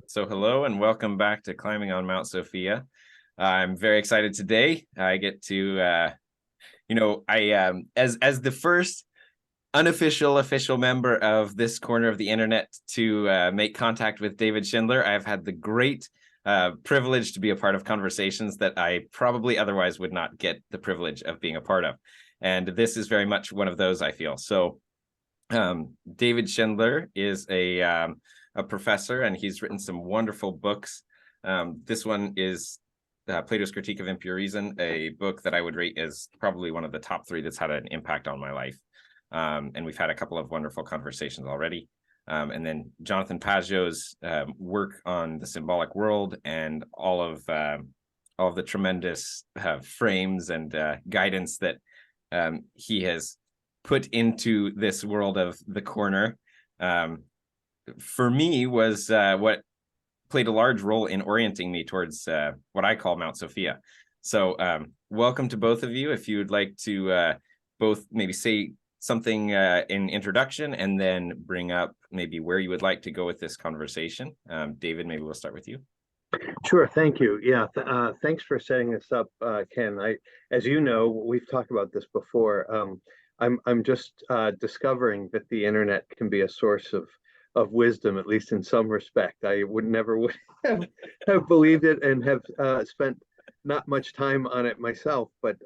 So hello and welcome back to Climbing on Mount Sophia. I'm very excited today. I get to, as the first official member of this corner of the internet to make contact with David Schindler. I've had the great privilege to be a part of conversations that I probably otherwise would not get the privilege of being a part of. And this is very much one of those, I feel. So David Schindler is a professor, and he's written some wonderful books. This one is Plato's Critique of Impure Reason, a book that I would rate as probably one of the top three that's had an impact on my life. And we've had a couple of wonderful conversations already. And then Jonathan Pageau's work on the symbolic world and all of the tremendous frames and guidance that he has put into this world of the corner, for me was what played a large role in orienting me towards what I call Mount Sophia. So welcome to both of you. If you would like to both maybe say something in introduction and then bring up maybe where you would like to go with this conversation. David, maybe we'll start with you. Sure, thank you. Yeah, thanks for setting this up, Ken. As you know, we've talked about this before. I'm just discovering that the internet can be a source of wisdom, at least in some respect. I would never have believed it and have spent not much time on it myself, but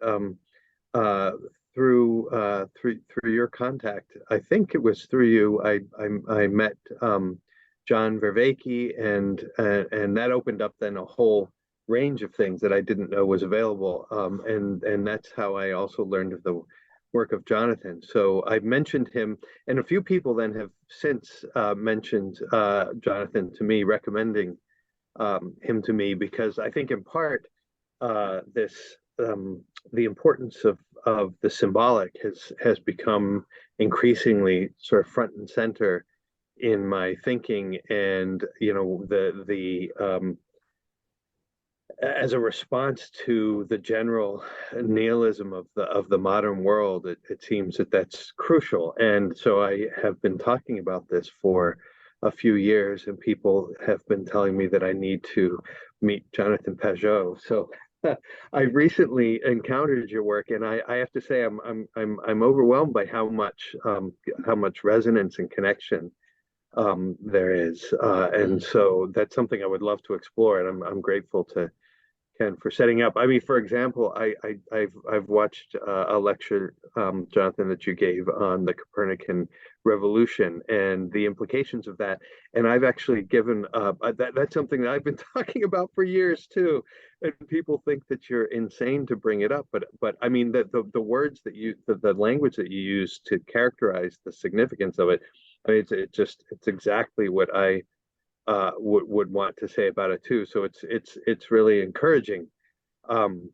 through your contact, I think it was through you, I met John Vervaeke, and that opened up then a whole range of things that I didn't know was available, and that's how I also learned of the work of Jonathan. So I mentioned him, and a few people then have since mentioned Jonathan to me, recommending him to me, because I think in part the importance of the symbolic has become increasingly sort of front and center in my thinking, and as a response to the general nihilism of the modern world, it seems that that's crucial. And so I have been talking about this for a few years, and people have been telling me that I need to meet Jonathan Pageau. So I recently encountered your work, and I have to say I'm overwhelmed by how much resonance and connection there is, and so that's something I would love to explore, and I'm grateful to Ken for setting up. I mean, for example, I've watched a lecture, Jonathan, that you gave on the Copernican revolution and the implications of that, and I've actually given that's something that I've been talking about for years too. And people think that you're insane to bring it up, but I mean the words that the language that you use to characterize the significance of it, I mean, it's exactly what I would want to say about it too. So it's really encouraging.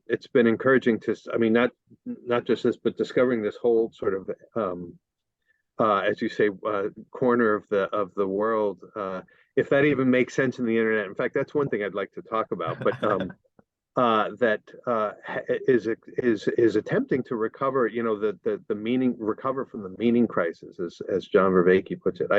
It's been encouraging to, I mean, not just this, but discovering this whole sort of as you say, corner of the world. If that even makes sense in the internet. In fact, that's one thing I'd like to talk about. But that is attempting to recover, the meaning, recover from the meaning crisis, as John Vervaeke puts it.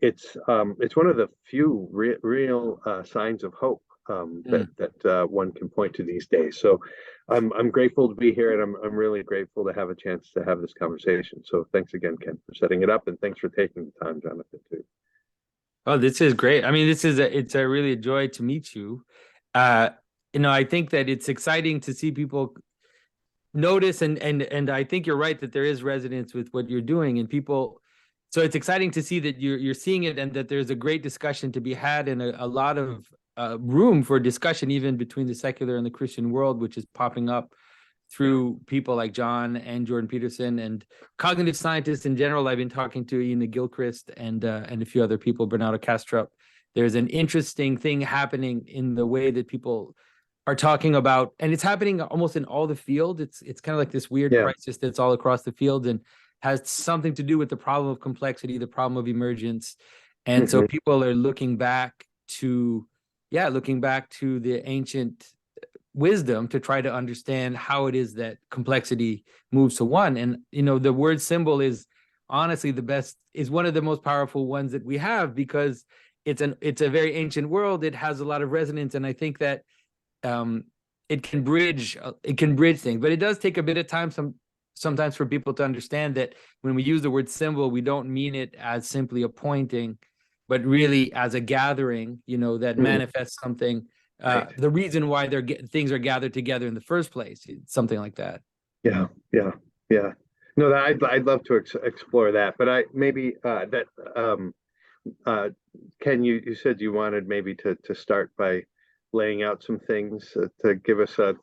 It's one of the few real signs of hope that one can point to these days. So I'm grateful to be here, and I'm really grateful to have a chance to have this conversation. So thanks again, Ken, for setting it up, and thanks for taking the time, Jonathan, too. Oh, this is great. I mean, it's a really a joy to meet you. I think that it's exciting to see people notice, and I think you're right that there is resonance with what you're doing, and people. So it's exciting to see that you're seeing it, and that there's a great discussion to be had, and a lot of room for discussion even between the secular and the Christian world, which is popping up through people like John and Jordan Peterson and cognitive scientists in general. I've been talking to Ina Gilchrist and a few other people, Bernardo Kastrup. There's an interesting thing happening in the way that people are talking about, and it's happening almost in all the field. It's kind of like this weird crisis that's all across the field and has something to do with the problem of complexity, the problem of emergence. And so people are looking back to the ancient wisdom to try to understand how it is that complexity moves to one. And, the word symbol is honestly one of the most powerful ones that we have, because it's a very ancient world. It has a lot of resonance, and I think that it can bridge things, but it does take a bit of time sometimes for people to understand that when we use the word symbol, we don't mean it as simply a pointing, but really as a gathering, that manifests something. Right. The reason why things are gathered together in the first place, something like that. Yeah. No, I'd love to explore that, but Ken, you said you wanted maybe to start by laying out some things to give us a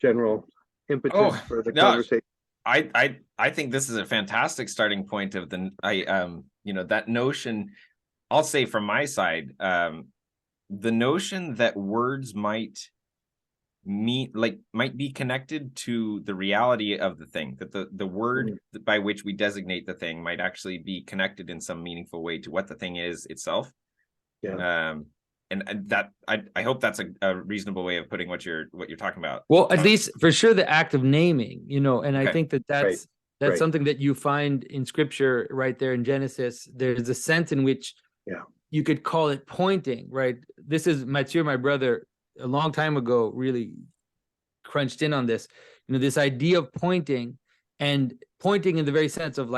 general impetus for the conversation. I think this is a fantastic starting point of that notion. I'll say from my side, the notion that words might be connected to the reality of the thing, that the word by which we designate the thing might actually be connected in some meaningful way to what the thing is itself. Yeah. And that I hope that's a reasonable way of putting what you're talking about. Well, at least for sure, the act of naming, and okay. I think that's right. something that you find in scripture right there in Genesis. There's a sense in which you could call it pointing, right? This is Mathieu, my brother, a long time ago, really crunched in on this, this idea of pointing in the very sense of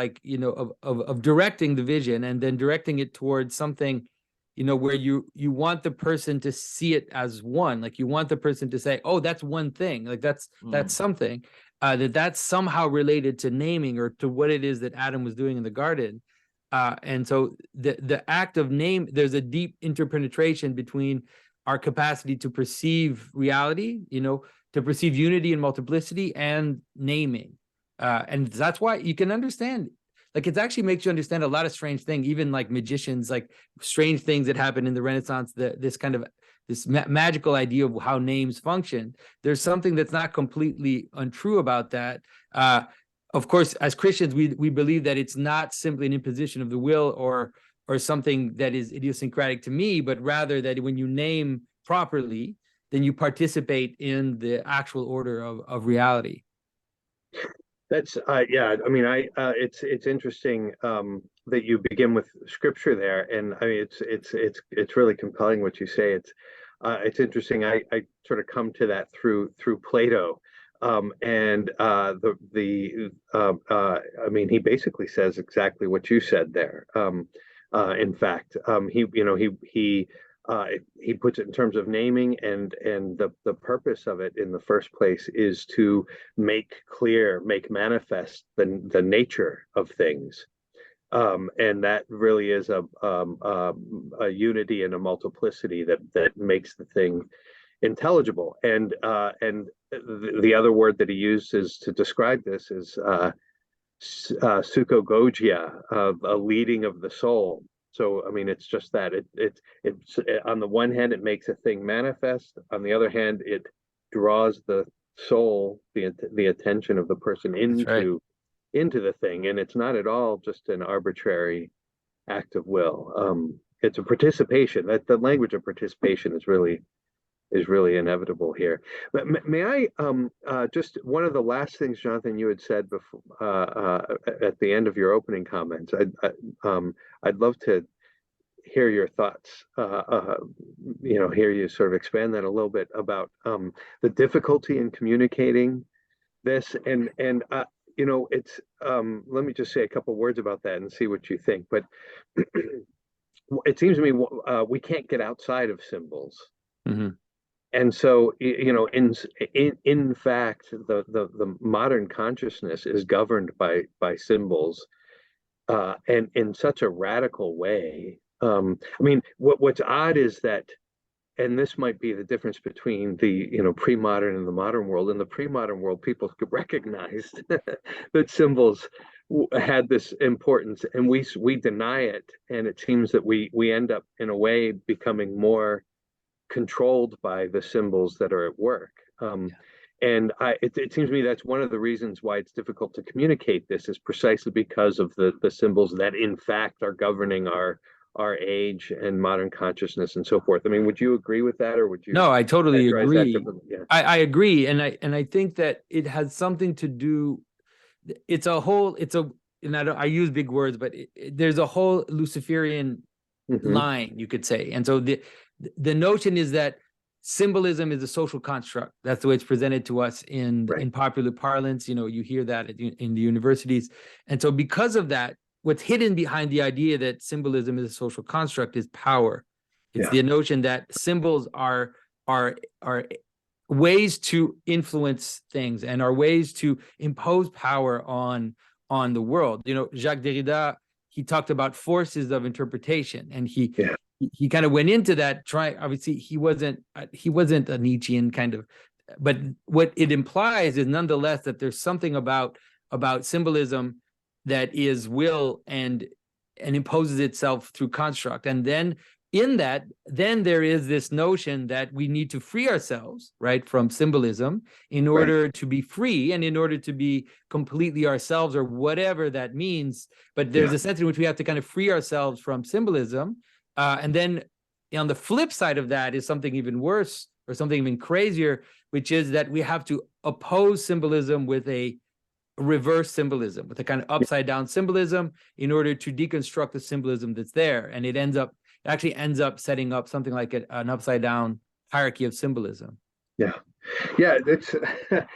of directing the vision and then directing it towards something, where you want the person to see it as one, like you want the person to say, oh, that's one thing, like that's something, that's somehow related to naming or to what it is that Adam was doing in the garden. And so the act of name, there's a deep interpenetration between our capacity to perceive reality, to perceive unity and multiplicity and naming. And that's why you can understand, it actually makes you understand a lot of strange things, even like magicians, like strange things that happen in the Renaissance, this magical idea of how names function. There's something that's not completely untrue about that. Of course, as Christians, we believe that it's not simply an imposition of the will or something that is idiosyncratic to me, but rather that when you name properly, then you participate in the actual order of reality. That's it's interesting that you begin with scripture there, and I mean it's really compelling what you say. It's interesting. I sort of come to that through Plato. He basically says exactly what you said there. In fact, he puts it in terms of naming, and the purpose of it in the first place is to make clear, make manifest the nature of things. And that really is a unity and a multiplicity that makes the thing intelligible. And the other word that he uses to describe this is psychogogia, a leading of the soul. So I mean, it's just that it's on the one hand it makes a thing manifest, on the other hand it draws the soul, the attention of the person into the thing, and it's not at all just an arbitrary act of will. It's a participation. That the language of participation is really inevitable here. But may I just one of the last things, Jonathan, you had said before at the end of your opening comments. I'd love to hear your thoughts. Hear you sort of expand that a little bit about the difficulty in communicating this, and it's let me just say a couple words about that and see what you think. But it seems to me we can't get outside of symbols. Mm-hmm. And so, in fact, the modern consciousness is governed by symbols, and in such a radical way. What's odd is that, and this might be the difference between the pre-modern and the modern world. In the pre-modern world, people recognized that symbols had this importance, and we deny it, and it seems that we end up in a way becoming more controlled by the symbols that are at work. And it seems to me that's one of the reasons why it's difficult to communicate this, is precisely because of the symbols that in fact are governing our age and modern consciousness and so forth. I mean, would you agree with that, or would you? No, I totally agree. Yeah. I agree, and I think that it has something to do. I use big words, but there's a whole Luciferian line, you could say. And so the notion is that symbolism is a social construct. That's the way it's presented to us in popular parlance. You hear that in the universities. And so because of that, what's hidden behind the idea that symbolism is a social construct is power. It's the notion that symbols are ways to influence things and are ways to impose power on the world. Jacques Derrida, he talked about forces of interpretation, and he kind of went into that. Obviously, he wasn't a Nietzschean kind of, but what it implies is nonetheless that there's something about symbolism that is will and imposes itself through construct. And then in that, then there is this notion that we need to free ourselves, right, from symbolism in order to be free and in order to be completely ourselves, or whatever that means. But there's a sense in which we have to kind of free ourselves from symbolism. And then on the flip side of that is something even worse, or something even crazier, which is that we have to oppose symbolism with a reverse symbolism, with a kind of upside down symbolism, in order to deconstruct the symbolism that's there. And it actually ends up setting up something like an upside down hierarchy of symbolism. Yeah. It's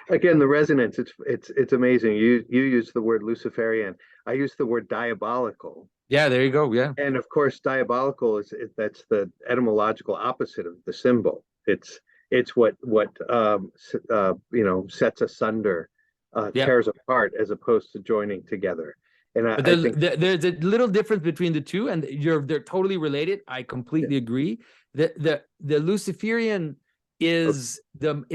again, the resonance. It's amazing. You use the word Luciferian. I use the word diabolical. Yeah, there you go. Yeah. And of course, diabolical that's the etymological opposite of the symbol. It's what sets asunder, tears apart, as opposed to joining together. And but there's a little difference between the two, and they're totally related. I completely agree. The Luciferian is let's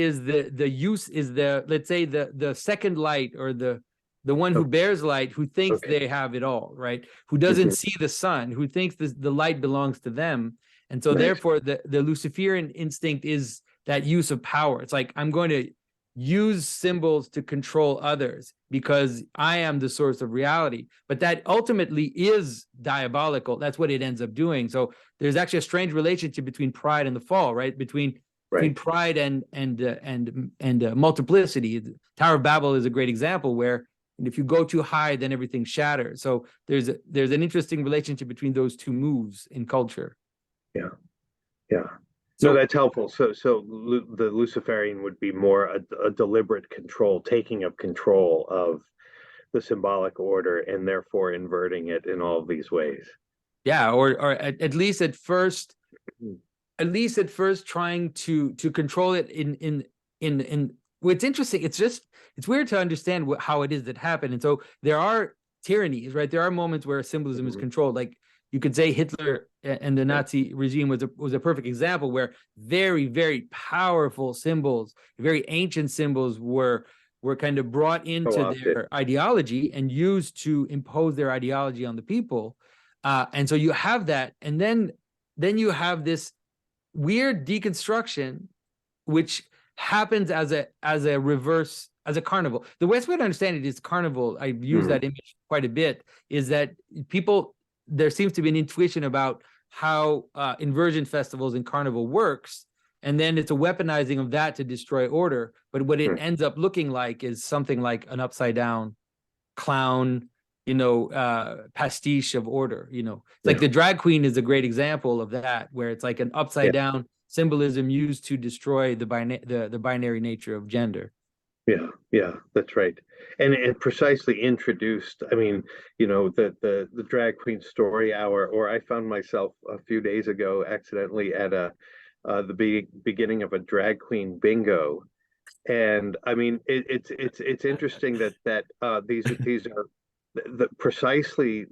say the second light, or the one who bears light, who thinks they have it all, right? Who doesn't see the sun, who thinks the light belongs to them. And so therefore the Luciferian instinct is that use of power. It's like, I'm going to use symbols to control others because I am the source of reality. But that ultimately is diabolical. That's what it ends up doing. So there's actually a strange relationship between pride and the fall, right? Between pride and multiplicity. The Tower of Babel is a great example where if you go too high, then everything shatters. So there's an interesting relationship between those two moves in culture. Yeah. So that's helpful. So the Luciferian would be more a deliberate control, taking of control of the symbolic order, and therefore inverting it in all of these ways. Yeah, or at least at first trying to control it in what's interesting. It's weird to understand how it is that happened. And so there are tyrannies, right? There are moments where symbolism is controlled. Like you could say Hitler and the Nazi regime was a perfect example where very, very powerful symbols, very ancient symbols were kind of brought into their ideology and used to impose their ideology on the people. And so you have that. And then you have this weird deconstruction, which happens as a reverse, as a carnival. The best way to understand it is carnival. I use that image quite a bit, is that there seems to be an intuition about how inversion festivals and carnival works, and then it's a weaponizing of that to destroy order. But what it ends up looking like is something like an upside down clown, pastiche of order. It's like the drag queen is a great example of that, where it's like an upside down symbolism used to destroy the binary nature of gender. Yeah, that's right. And it precisely introduced, the drag queen story hour, or I found myself a few days ago accidentally at the beginning of a drag queen bingo. And it's interesting that these are precisely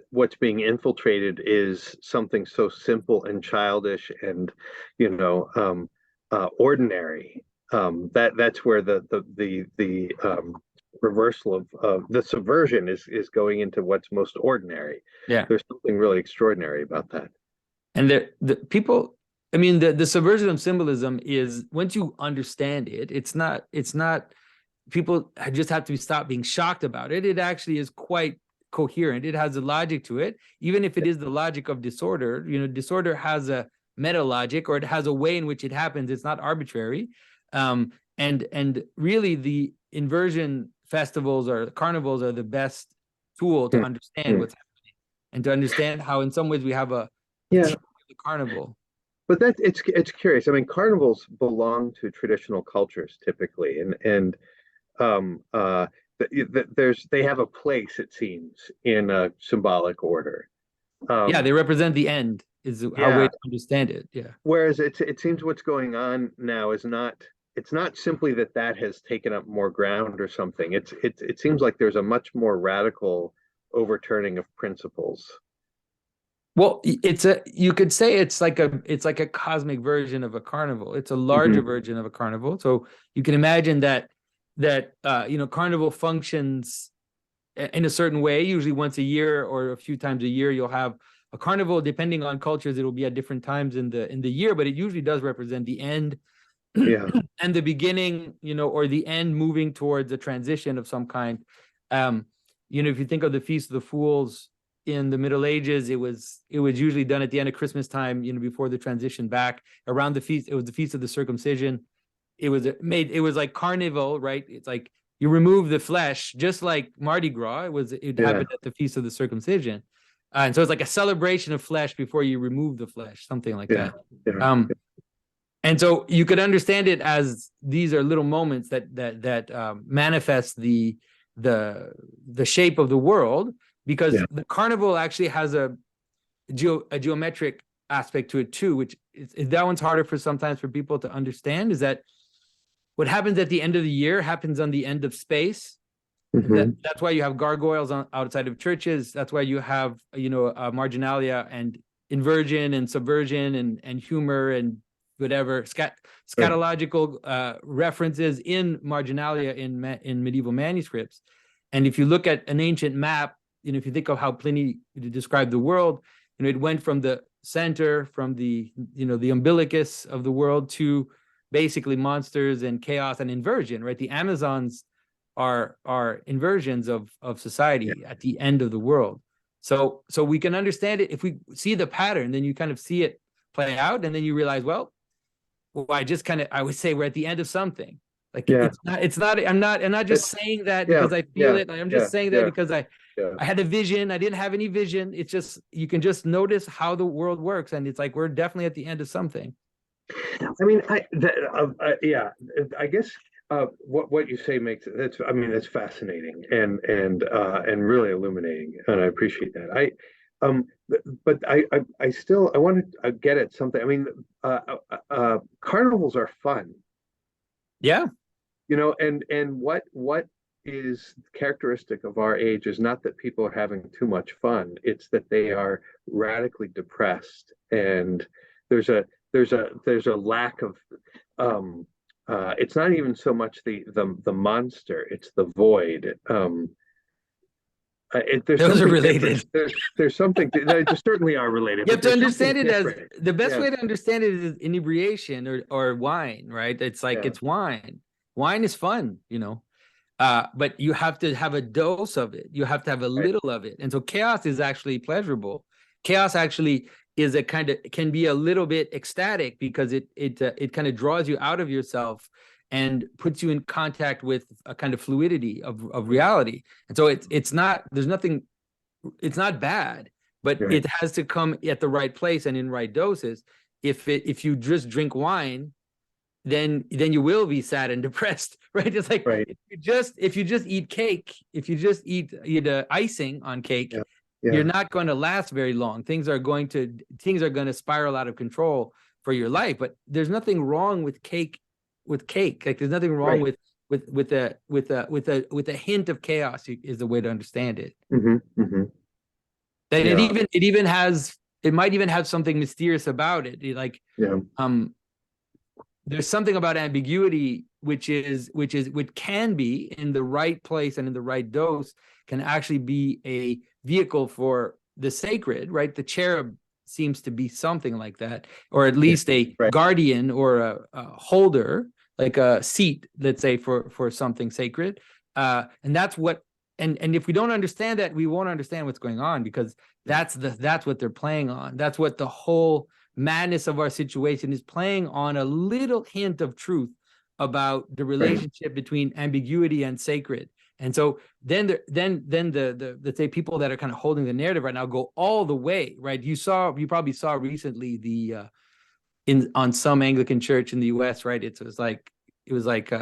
what's being infiltrated is something so simple and childish and ordinary. That's where the reversal of the subversion is going into what's most ordinary. Yeah, there's something really extraordinary about that. And the people, the subversion of symbolism is, once you understand it, it's not people just have to stop being shocked about it. It actually is quite coherent. It has a logic to it, even if it is the logic of disorder. Disorder has a meta logic, or it has a way in which it happens. It's not arbitrary. And really the inversion festivals or carnivals are the best tool to understand what's happening, and to understand how in some ways we have a Yeah, the carnival. but it's curious. I mean, carnivals belong to traditional cultures typically, and they have a place, it seems, in a symbolic order. Yeah, Um, they represent the end, is how yeah. we understand it. Yeah. Whereas it seems what's going on now is not. It's not simply that that has taken up more ground or something. It seems like there's a much more radical overturning of principles. Well, you could say it's like a cosmic version of a carnival. It's a larger Mhm. version of a carnival. So you can imagine that carnival functions in a certain way. Usually once a year or a few times a year, you'll have a carnival. Depending on cultures, it will be at different times in the year, but it usually does represent the end Yeah. and the beginning, or the end moving towards a transition of some kind. If you think of the Feast of the Fools in the Middle Ages, it was usually done at the end of Christmas time, before the transition back around the feast. It was the Feast of the Circumcision. It was like Carnival, right? It's like you remove the flesh, just like Mardi Gras. It Yeah. happened at the Feast of the Circumcision. And so it's like a celebration of flesh before you remove the flesh, something like Yeah. that. Yeah. And so you could understand it as these are little moments that manifest the shape of the world, because Yeah. the carnival actually has a geometric aspect to it too, which is that one's harder sometimes for people to understand. Is that what happens at the end of the year happens on the end of space. Mhm. That's why you have gargoyles outside of churches. That's why you have marginalia and inversion and subversion and humor and whatever scatological references in marginalia in medieval manuscripts. And if you look at an ancient map, if you think of how Pliny described the world, it went from the center, from the umbilicus of the world, to basically monsters and chaos and inversion, right? The Amazons are inversions of society at the end of the world. So we can understand it if we see the pattern. Then you kind of see it play out, and then you realize, well, I would say we're at the end of something. Like Yeah. it's not. I'm not just saying that Yeah. because I feel Yeah. it. I'm just saying that Yeah. because I had a vision. I didn't have any vision. It's just you can just notice how the world works, and it's like we're definitely at the end of something. I mean, yeah, I guess what you say makes it. That's fascinating and really illuminating, and I appreciate that. But I still I want to get at something. I mean, carnivals are fun, Yeah. and what is characteristic of our age is not that people are having too much fun. It's that they are radically depressed, and there's a lack of it's not even so much the monster, it's the void. There's Those are something related. different. There's something they certainly are related. You have But to there's understand something it as different. the best Yeah. way to understand it is inebriation or wine, right? It's like Yeah. it's wine. Wine is fun, but you have to have a dose of it. You have to have a Right. little of it. And so chaos is actually pleasurable. Chaos actually is can be a little bit ecstatic because it kind of draws you out of yourself and puts you in contact with a kind of fluidity of reality. And so it's not bad, but Right. it has to come at the right place and in right doses. If you just drink wine, then you will be sad and depressed, right? It's like Right. if you just eat cake, if you just eat the icing on cake, Yeah. you're not going to last very long. Things are going to spiral out of control for your life. But there's nothing wrong with cake. Like there's nothing wrong Right. with a hint of chaos is the way to understand it. Mm-hmm. That Yeah. it might even have something mysterious about it. Like Yeah. there's something about ambiguity which can be in the right place and in the right dose can actually be a vehicle for the sacred, right? The cherub seems to be something like that, or at least a Right. guardian or a holder, like a seat, let's say, for something sacred. And that's what and if we don't understand that, we won't understand what's going on, because that's what they're playing on. That's what the whole madness of our situation is playing on, a little hint of truth about the relationship between ambiguity and sacred. And so then the let's say people that are kind of holding the narrative right now go all the way, right? You probably saw recently the on some Anglican church in the US, right? It was like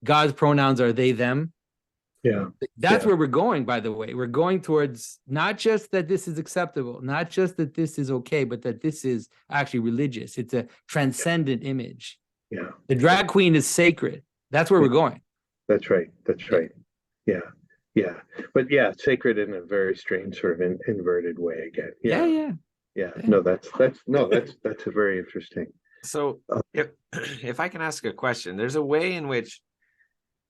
God's pronouns are they, them. Yeah. That's where we're going, by the way. We're going towards not just that this is acceptable, not just that this is okay, but that this is actually religious. It's a transcendent image. Yeah. The drag queen is sacred. That's where we're going. That's right. That's right. Yeah. Yeah. But yeah, sacred in a very strange sort of inverted way again. Yeah. No, that's a very interesting. So if I can ask a question, there's a way in which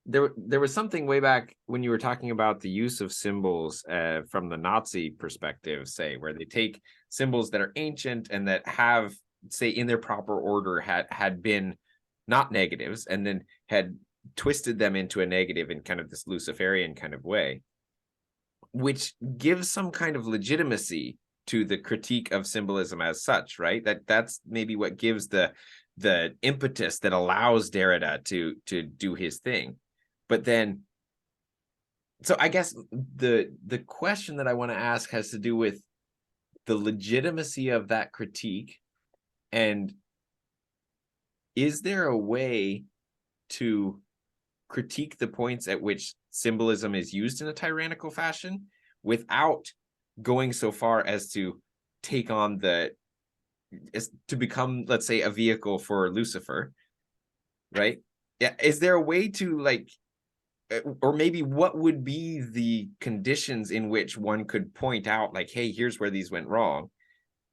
there was something way back when you were talking about the use of symbols from the Nazi perspective, say, where they take symbols that are ancient and that have, say, in their proper order had been not negatives, and then had twisted them into a negative in kind of this Luciferian kind of way, which gives some kind of legitimacy to the critique of symbolism as such, right? That's maybe what gives the impetus that allows Derrida to do his thing. But then, so I guess the question that I want to ask has to do with the legitimacy of that critique, and is there a way to critique the points at which symbolism is used in a tyrannical fashion without going so far as to take on to become, let's say, a vehicle for Lucifer, right? Yeah. Is there a way to, like, or maybe what would be the conditions in which one could point out, like, hey, here's where these went wrong?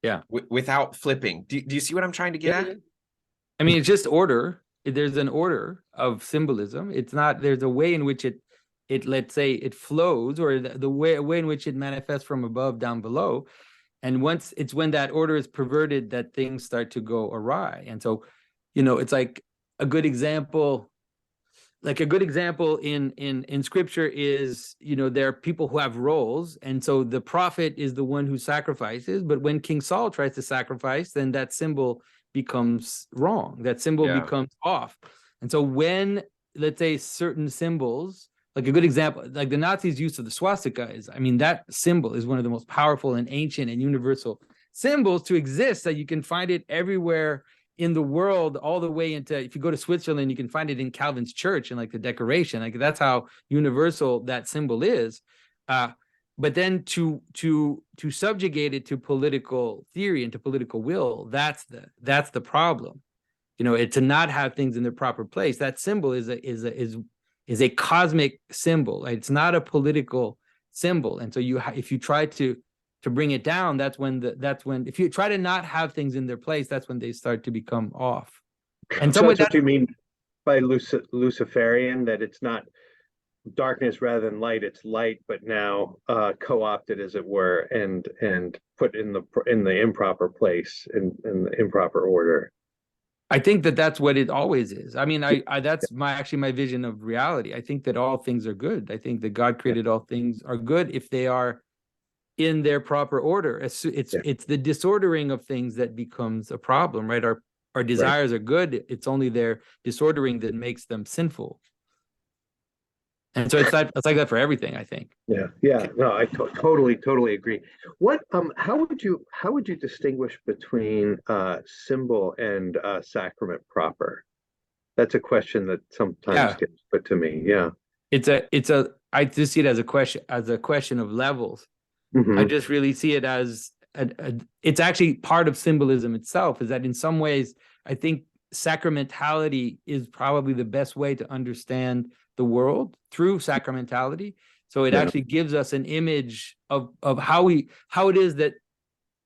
Yeah. Without flipping. Do you see what I'm trying to get at? I mean, it's just order. There's an order of symbolism. It's not, there's a way in which it let's say it flows, or the way in which it manifests from above down below. And once it's when that order is perverted that things start to go awry. And so, it's like a good example in scripture is, there are people who have roles. And so the prophet is the one who sacrifices, but when King Saul tries to sacrifice, then that symbol becomes wrong. That symbol becomes off. And so when, let's say, certain symbols, like a good example, like the Nazis' use of the swastika is, I mean, that symbol is one of the most powerful and ancient and universal symbols to exist, that you can find it everywhere in the world, all the way into, if you go to Switzerland, you can find it in Calvin's church and like the decoration, like that's how universal that symbol is. But then to subjugate it to political theory and to political will, that's the problem. To not have things in their proper place. That symbol is a cosmic symbol. It's not a political symbol. And so if you try to bring it down, that's when if you try to not have things in their place, that's when they start to become off. And so that's what you mean by Luciferian, that it's not darkness rather than light, it's light, but now co-opted, as it were, and put in the improper place, in the improper order. I think that's what it always is. I mean, that's my vision of reality. I think that all things are good. I think that God created all things are good if they are in their proper order. It's the disordering of things that becomes a problem, right? Our desires are good. It's only their disordering that makes them sinful. And so it's like that for everything, I think. Yeah. No, I totally agree. What how would you distinguish between symbol and sacrament proper? That's a question that sometimes gets put to me. Yeah. I just see it as a question of levels. Mm-hmm. I just really see it as it's actually part of symbolism itself, is that in some ways, I think sacramentality is probably the best way to understand the world, through sacramentality. So it actually gives us an image of how it is that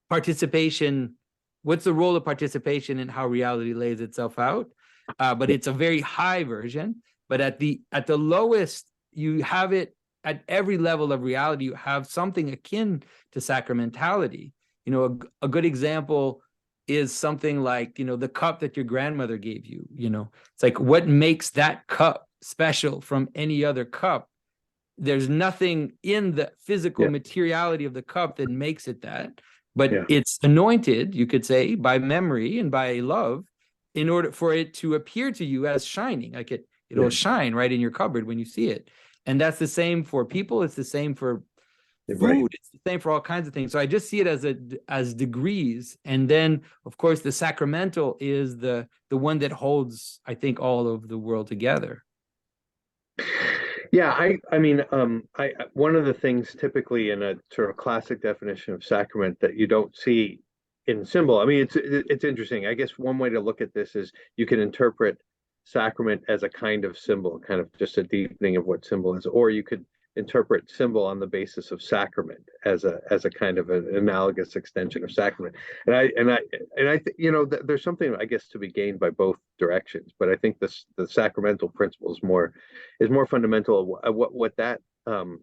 participation, what's the role of participation in how reality lays itself out. But it's a very high version. But at the lowest, you have it at every level of reality. You have something akin to sacramentality. A good example is something like, the cup that your grandmother gave you. It's like, what makes that cup special from any other cup? There's nothing in the physical materiality of the cup that makes it that, but it's anointed, you could say, by memory and by love, in order for it to appear to you as shining. Like it'll shine right in your cupboard when you see it. And that's the same for people. It's the same for food. Right. It's the same for all kinds of things. So I just see it as degrees. And then, of course, the sacramental is the one that holds, I think, all of the world together. Yeah, I mean, one of the things typically in a sort of classic definition of sacrament that you don't see in symbol. I mean, it's interesting. I guess one way to look at this is you can interpret sacrament as a kind of symbol, kind of just a deepening of what symbol is, or you could interpret symbol on the basis of sacrament as a kind of an analogous extension of sacrament. And I think, you know, there's something, I guess, to be gained by both directions. But I think the sacramental principle is more fundamental. What that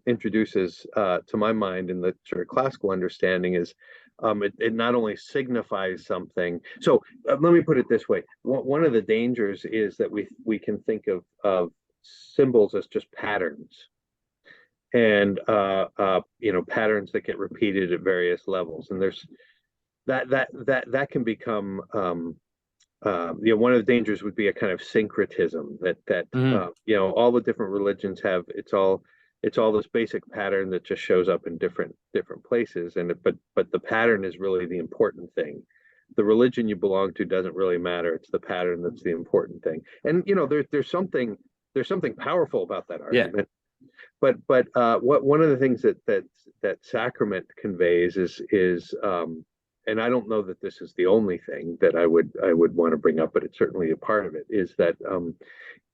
introduces to my mind in the sort of classical understanding is it not only signifies something. So let me put it this way: one of the dangers is that we can think of symbols as just patterns, and you know, patterns that get repeated at various levels. And there's that can become you know, one of the dangers would be a kind of syncretism that you know, all the different religions have. It's all this basic pattern that just shows up in different places, and but the pattern is really the important thing. The religion you belong to doesn't really matter. It's the pattern that's the important thing. And you know, there's something powerful about that argument. But what one of the things that sacrament conveys is and I don't know that this is the only thing that I would want to bring up, but it's certainly a part of it, is that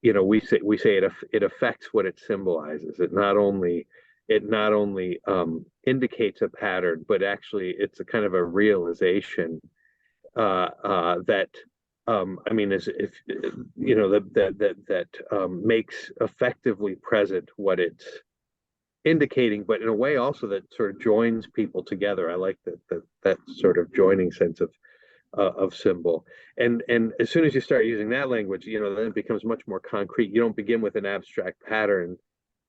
you know, we say it affects what it symbolizes. It not only indicates a pattern, but actually it's a kind of a realization that I mean, as if you know, that makes effectively present what it's indicating, but in a way also that sort of joins people together. I like that sort of joining sense of symbol. And as soon as you start using that language, you know, then it becomes much more concrete. You don't begin with an abstract pattern.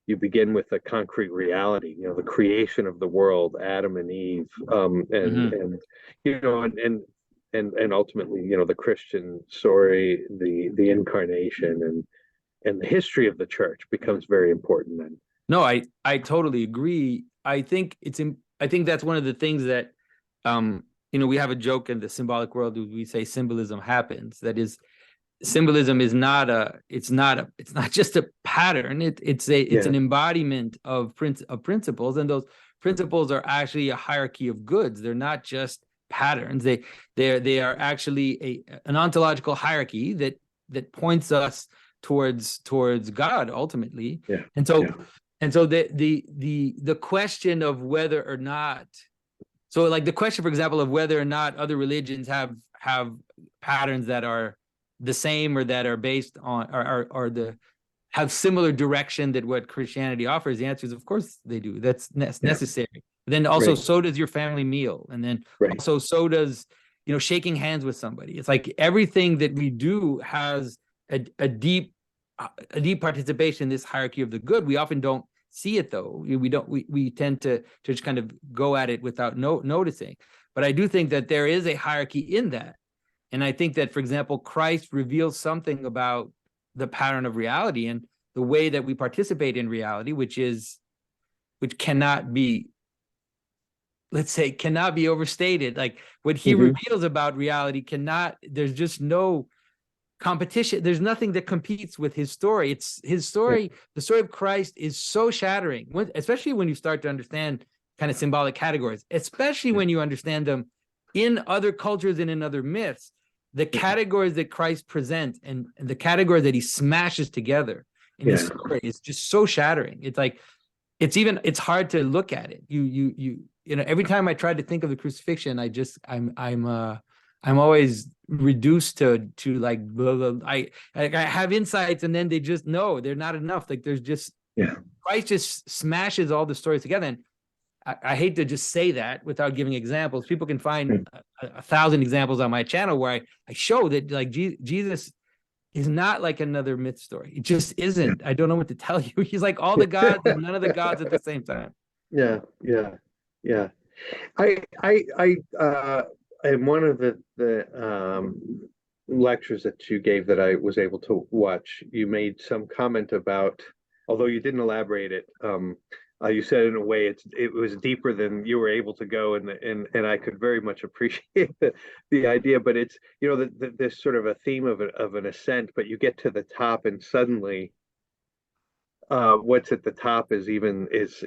You begin with a concrete reality, you know, the creation of the world, Adam and Eve, and you know, and ultimately, you know, the Christian story, the incarnation, and the history of the church becomes very important then. No, I totally agree. I think that's one of the things that you know, we have a joke in the symbolic world. We say symbolism happens. That is, symbolism is it's not just a pattern. It's an embodiment of principles, and those principles are actually a hierarchy of goods. They're not just patterns. They are actually an ontological hierarchy that points us towards God ultimately. Yeah. And so the question of whether or not, so like the question, for example, of whether or not other religions have patterns that are the same or that are based on or have similar direction that what Christianity offers, the answer is of course they do. That's necessary. But then also, so does your family meal, and then also so does, you know, shaking hands with somebody. It's like everything that we do has a deep participation in this hierarchy of the good. We often don't see it though. We tend to just kind of go at it without noticing. But I do think that there is a hierarchy in that. And I think that, for example, Christ reveals something about the pattern of reality and the way that we participate in reality, which cannot be, let's say, cannot be overstated. Like what he reveals about reality there's just no competition. There's nothing that competes with his story. It's his story. The story of Christ is so shattering, especially when you start to understand kind of symbolic categories, especially when you understand them in other cultures and in other myths. The categories that Christ presents and the categories that he smashes together in his story is just so shattering. It's like, it's hard to look at it. You know, every time I try to think of the crucifixion, I'm always reduced to like blah, blah. I have insights, and then they just they're not enough. Like there's just Christ just smashes all the stories together. And I hate to just say that without giving examples. People can find 1,000 examples on my channel where I show that like Jesus is not like another myth story. It just isn't. I don't know what to tell you. He's like all the gods and none of the gods at the same time. Yeah. In one of the lectures that you gave that I was able to watch, you made some comment about although you didn't elaborate it. You said it in a way it was deeper than you were able to go, and I could very much appreciate the idea. But it's, this sort of a theme of an ascent, but you get to the top, and suddenly what's at the top is it's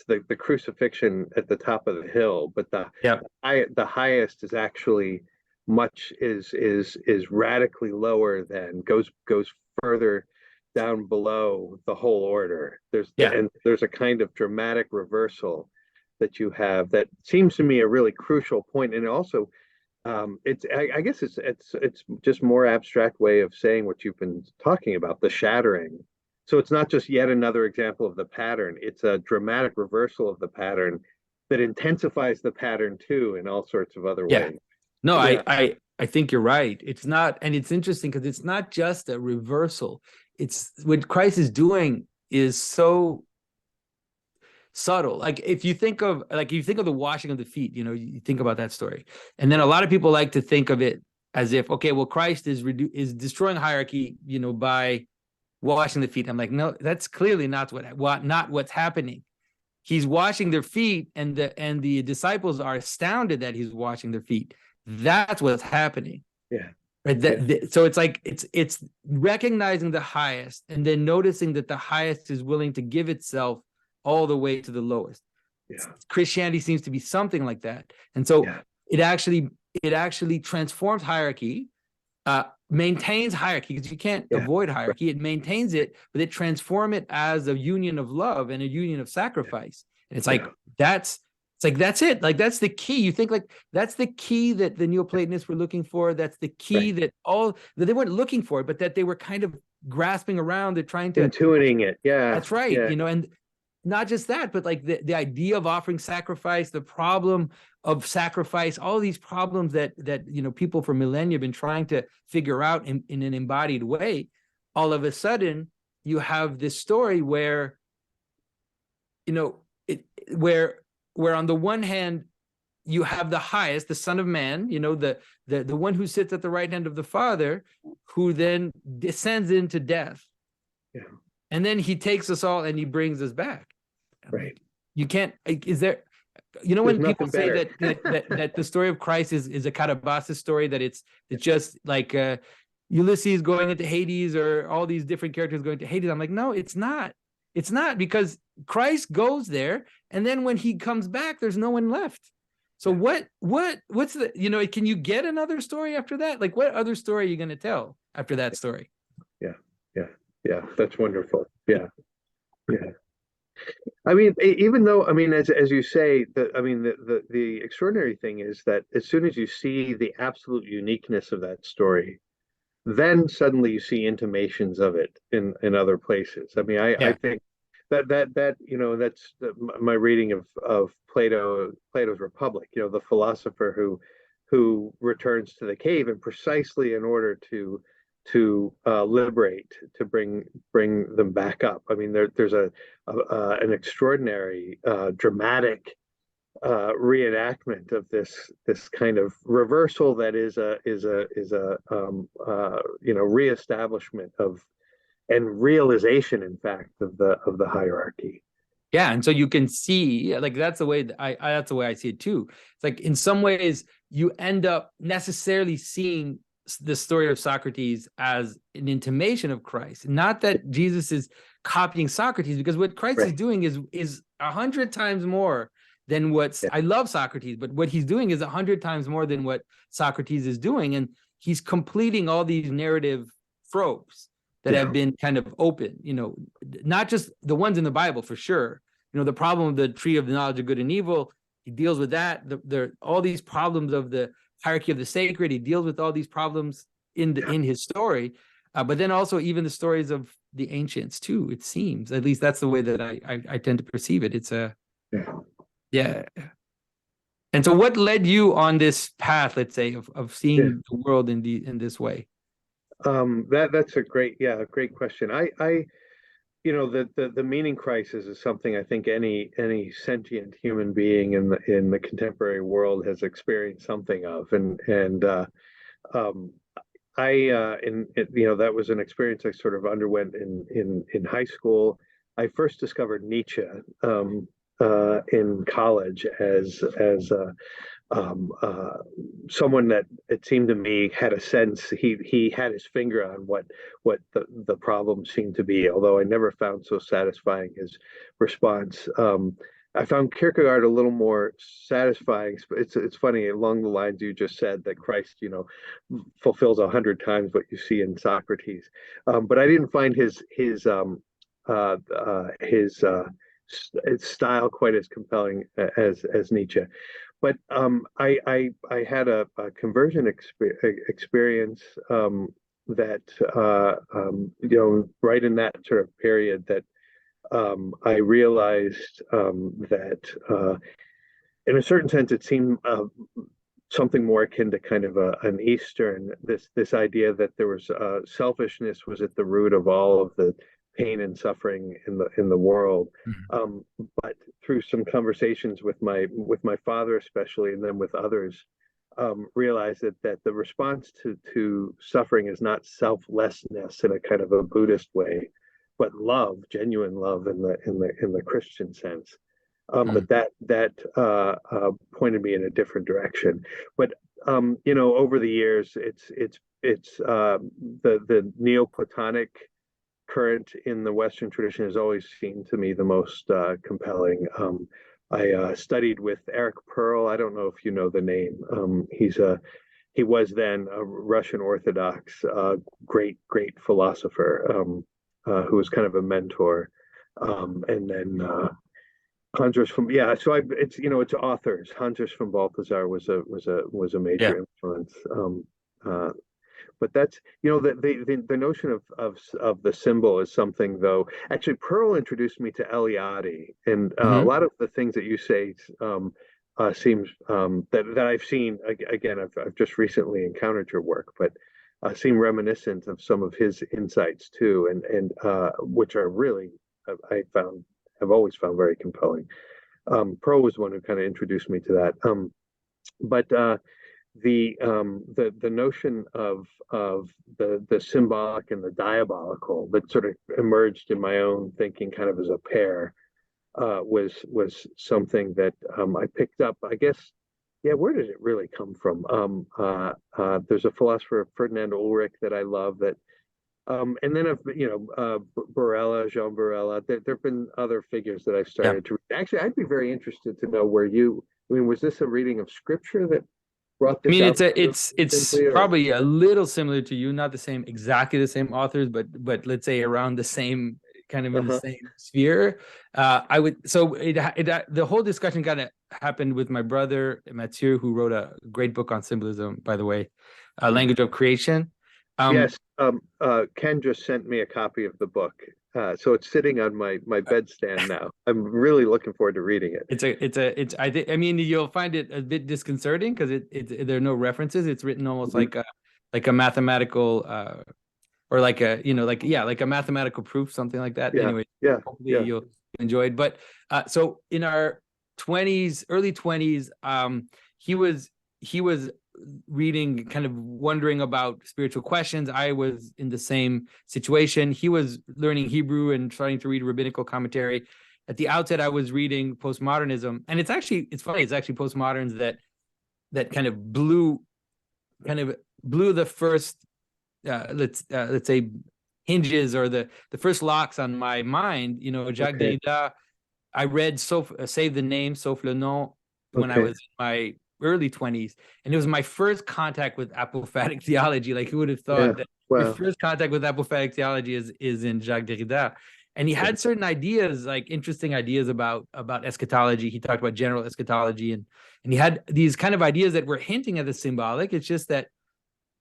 the crucifixion at the top of the hill, but the highest is actually is radically lower than goes further down below the whole order. There's a kind of dramatic reversal that you have that seems to me a really crucial point. And also, I guess it's just more abstract way of saying what you've been talking about, the shattering. So it's not just yet another example of the pattern. It's a dramatic reversal of the pattern that intensifies the pattern too in all sorts of other ways. No, I think you're right. It's not, and it's interesting because it's not just a reversal. It's what Christ is doing is so subtle. Like if you think of the washing of the feet, you think about that story. And then a lot of people like to think of it as if, okay, well, Christ is destroying hierarchy, by washing the feet. I'm like, no, that's clearly not what's happening. He's washing their feet, and the disciples are astounded that he's washing their feet. That's what's happening. Yeah. Right. So it's like it's recognizing the highest and then noticing that the highest is willing to give itself all the way to the lowest. Yeah. Christianity seems to be something like that. And so it actually transforms hierarchy, maintains hierarchy, because you can't avoid hierarchy. It maintains it, but it transforms it as a union of love and a union of sacrifice. And it's like that's it. Like that's the key. You think like that's the key that the Neoplatonists were looking for. That's the key that they weren't looking for, but that they were kind of grasping around. They're trying to intuiting it. Yeah, that's right. Yeah. And not just that, but like the idea of offering sacrifice, the problem of sacrifice, all these problems that people for millennia have been trying to figure out in an embodied way. All of a sudden, you have this story where, where on the one hand, you have the highest, the Son of Man, the one who sits at the right hand of the Father, who then descends into death. Yeah. And then he takes us all and he brings us back. Right. You can't, is there, when people say that the story of Christ is a Catabasis story, that it's just like Ulysses going into Hades or all these different characters going to Hades. I'm like, no, it's not. It's not, because Christ goes there, and then when he comes back, there's no one left. So what's the, can you get another story after that? Like, what other story are you going to tell after that story? Yeah. That's wonderful. Yeah. I mean, even though, as you say, the extraordinary thing is that as soon as you see the absolute uniqueness of that story, then suddenly you see intimations of it in other places. I mean, I think that that's my reading of Plato's Republic. The philosopher who returns to the cave, and precisely in order to liberate, to bring them back up. I mean, there's an extraordinary dramatic reenactment of this kind of reversal that is a reestablishment of and realization, in fact, of the hierarchy. Yeah, and so you can see, like, that's the way I see it too. It's like in some ways you end up necessarily seeing the story of Socrates as an intimation of Christ. Not that Jesus is copying Socrates, because what Christ is doing is 100 times more than I love Socrates, but what he's doing is 100 times more than what Socrates is doing. And he's completing all these narrative tropes that have been kind of open, not just the ones in the Bible, for sure. The problem of the tree of the knowledge of good and evil, he deals with that. All these problems of the hierarchy of the sacred, he deals with all these problems in his story. But then also even the stories of the ancients too, it seems. At least that's the way that I tend to perceive it. It's yeah. And so what led you on this path, let's say, of seeing the world in this way? That's a great question. The meaning crisis is something I think any sentient human being in the contemporary world has experienced something of, and that was an experience I sort of underwent in high school. I first discovered Nietzsche in college as someone that it seemed to me had a sense. He had his finger on what the problem seemed to be, although I never found so satisfying his response. I found Kierkegaard a little more satisfying. It's funny, along the lines you just said, that Christ, fulfills 100 times what you see in Socrates. But I didn't find his style quite as compelling as Nietzsche. But I had a conversion experience that right in that sort of period that I realized that in a certain sense it seemed something more akin to kind of an Eastern, this idea that there was selfishness was at the root of all of the pain and suffering in the world. Mm-hmm. But through some conversations with my father especially, and then with others, realized that the response to suffering is not selflessness in a kind of a Buddhist way, but love, genuine love in the Christian sense. But that pointed me in a different direction. But over the years, it's the Neoplatonic current in the Western tradition has always seemed to me the most compelling. I studied with Eric Pearl. I don't know if you know the name. He was then a Russian Orthodox great philosopher who was kind of a mentor. And then Hans from it's authors. Hans from Balthasar was a major influence. But that's the notion of the symbol is something, though. Actually, Pearl introduced me to Eliade, and a lot of the things that you say seems that I've seen. Again, I've just recently encountered your work, but seem reminiscent of some of his insights too, and which are really I've always found very compelling. Pearl was the one who kind of introduced me to that. But the notion of the symbolic and the diabolical that sort of emerged in my own thinking, kind of as a pair, was something that I picked up. I guess, where did it really come from? There's a philosopher, Ferdinand Ulrich, that I love. That, and then Barella, Jean Barella. There've been other figures that I've started to read. Actually, I'd be very interested to know where you. I mean, was this a reading of scripture that brought this? I mean, it's probably a little similar to you, not exactly the same authors, but let's say around the same kind of in the same sphere. The whole discussion kind of happened with my brother Mathieu, who wrote a great book on symbolism, by the way, Language of Creation. Yes, Ken just sent me a copy of the book, so it's sitting on my bedstand now. I'm really looking forward to reading it. I mean, you'll find it a bit disconcerting because there are no references. It's written almost like a mathematical or like a mathematical proof, something like that. Anyway, hopefully you'll enjoy it. But so in our early 20s, he was reading, kind of wondering about spiritual questions. I was in the same situation. He was learning Hebrew and starting to read rabbinical commentary. At the outset, I was reading postmodernism, and it's funny. It's actually postmoderns that kind of blew the first let's say hinges, or the first locks on my mind. Jacques Derrida. I read Save the Name, Sauf le Nom, when I was in my early 20s, and it was my first contact with apophatic theology. Like, who would have thought that your first contact with apophatic theology is in Jacques Derrida? And he had certain ideas, like interesting ideas about eschatology. He talked about general eschatology, and he had these kind of ideas that were hinting at the symbolic. It's just that,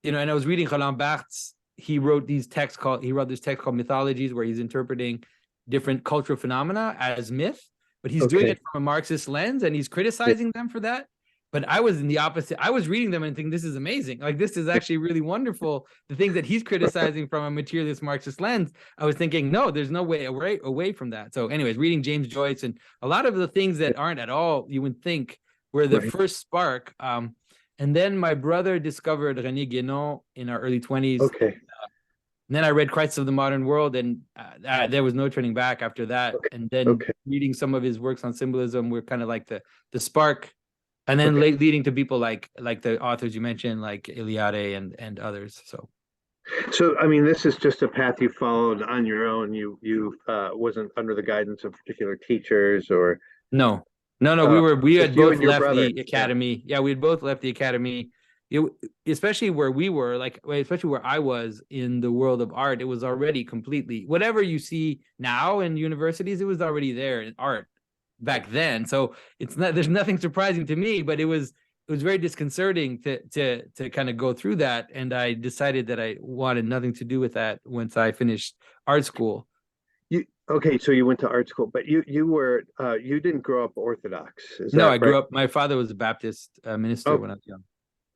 and I was reading Roland Barthes. He wrote this text called Mythologies, where he's interpreting different cultural phenomena as myth, but he's doing it from a Marxist lens, and he's criticizing them for that. But I was in the opposite. I was reading them and thinking, this is amazing. Like, this is actually really wonderful. The things that he's criticizing from a materialist Marxist lens, I was thinking, no, there's no way away from that. So anyways, reading James Joyce and a lot of the things that aren't at all, you would think, were the first spark. And And then my brother discovered René Guénon in our early 20s. Okay. And then I read Christ of the Modern World, and there was no turning back after that. Okay. And then Okay. reading some of his works on symbolism were kind of like the spark. And then leading to people like the authors you mentioned, like Eliade and others. So, I mean, this is just a path you followed on your own. You wasn't under the guidance of particular teachers or. No. We just had you both and your left brother. the academy. Yeah, we had both left the academy. Especially where we were, especially where I was in the world of art, it was already completely, whatever you see now in universities, it was already there in art back then. So there's nothing surprising to me, but it was very disconcerting to kind of go through that. And I decided that I wanted nothing to do with that once I finished art school. Okay, so you went to art school, but you didn't grow up Orthodox, is No, that I grew right? up, my father was a Baptist minister when I was young.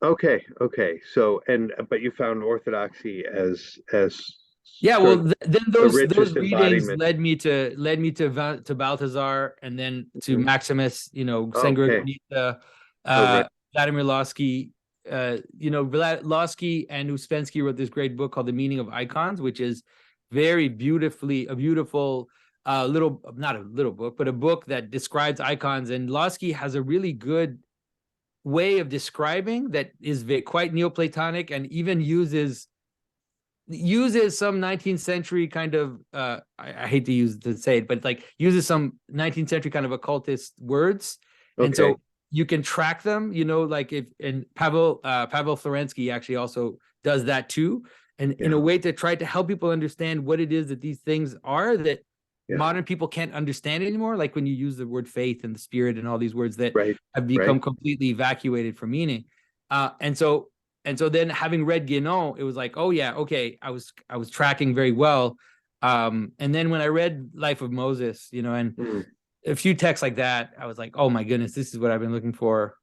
Okay. So but you found Orthodoxy as yeah. Well, then those readings embodiment. led me to Balthazar, and then to Maximus. Saint Okay. Gregory, Right. Vladimir Lossky. Lossky and Uspensky wrote this great book called The Meaning of Icons, which is very beautiful, not a little book, but a book that describes icons. And Lossky has a really good way of describing that is quite Neoplatonic, and even uses some 19th century kind of I hate to say it, but like uses some 19th century kind of occultist words. And so you can track them, like Pavel Florensky actually also does that too, and in a way to try to help people understand what it is that these things are that modern people can't understand anymore. Like when you use the word faith and the spirit and all these words that have become completely evacuated from meaning. And so then, having read Guénon, it was like, oh yeah, okay, I was tracking very well. And then when I read Life of Moses, and a few texts like that, I was like, oh my goodness, this is what I've been looking for,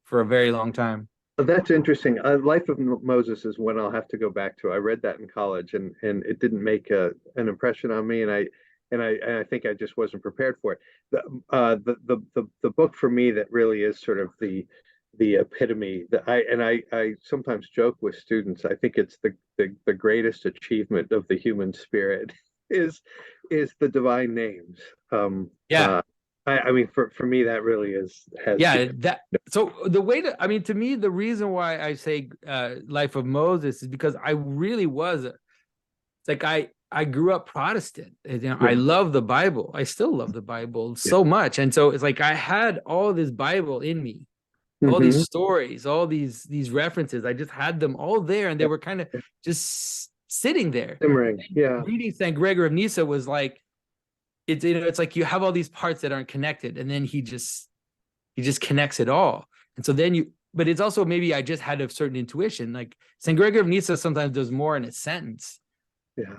for a very long time. That's interesting. Life of Moses is one I'll have to go back to. I read that in college, and it didn't make an impression on me, and I think I just wasn't prepared for it. The book for me that really is sort of the epitome that I sometimes joke with students. I think it's the greatest achievement of the human spirit is the divine names. I mean, for me, that really so the way to me, the reason why I say Life of Moses is because I really was I grew up Protestant. I love the Bible. I still love the Bible so much. And so it's like I had all this Bible in me, all these stories, all these references. I just had them all there, and they were kind of just sitting there. Simmering. Yeah. Reading St. Gregory of Nyssa was like, it's like you have all these parts that aren't connected, and then he just connects it all. And so then but it's also maybe I just had a certain intuition. Like St. Gregory of Nyssa sometimes does more in a sentence.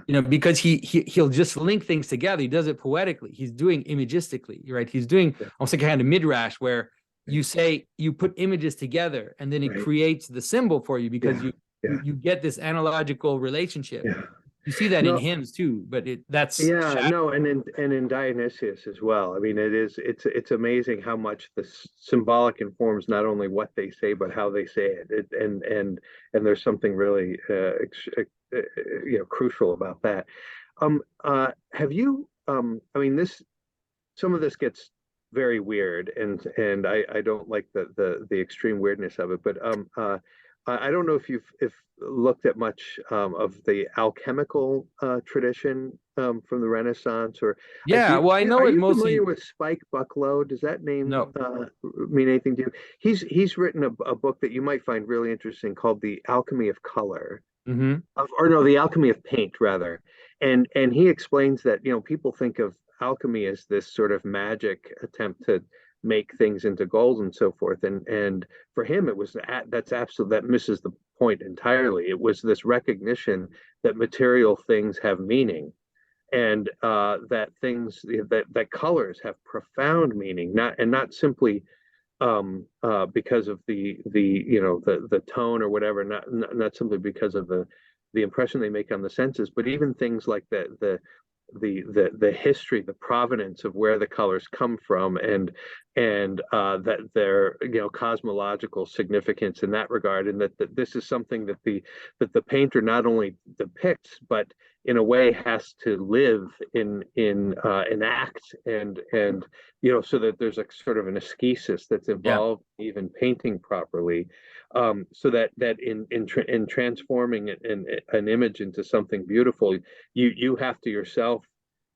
Yeah. Because he'll just link things together. He does it poetically. He's doing imagistically, right? He's doing almost like a kind of midrash where you put images together, and then it creates the symbol for you, because you get this analogical relationship. Yeah. You see that in hymns too, but that's and in Dionysius as well. I mean, it's amazing how much the symbolic informs not only what they say but how they say it. And there's something really crucial about that. Have you? I mean, some of this gets very weird, and I don't like the extreme weirdness of it, but I don't know if you've looked at much of the alchemical tradition from the Renaissance, or I know it mostly. Familiar with Spike Bucklow? Does that name No. Mean anything to you? He's written a book that you might find really interesting called The Alchemy of Color, The Alchemy of Paint rather, and he explains that people think of alchemy as this sort of magic attempt to make things into gold and so forth, and for him it was that misses the point entirely. It was this recognition that material things have meaning, and that things that colors have profound meaning, not simply because of the tone or whatever, not simply because of the impression they make on the senses, but even things like the the history, the provenance of where the colors come from, and that their cosmological significance in that regard, and that this is something that the painter not only depicts, but in a way has to live in enact, and so that there's a sort of an ascesis that's involved even painting properly, so that in transforming an image into something beautiful, you have to yourself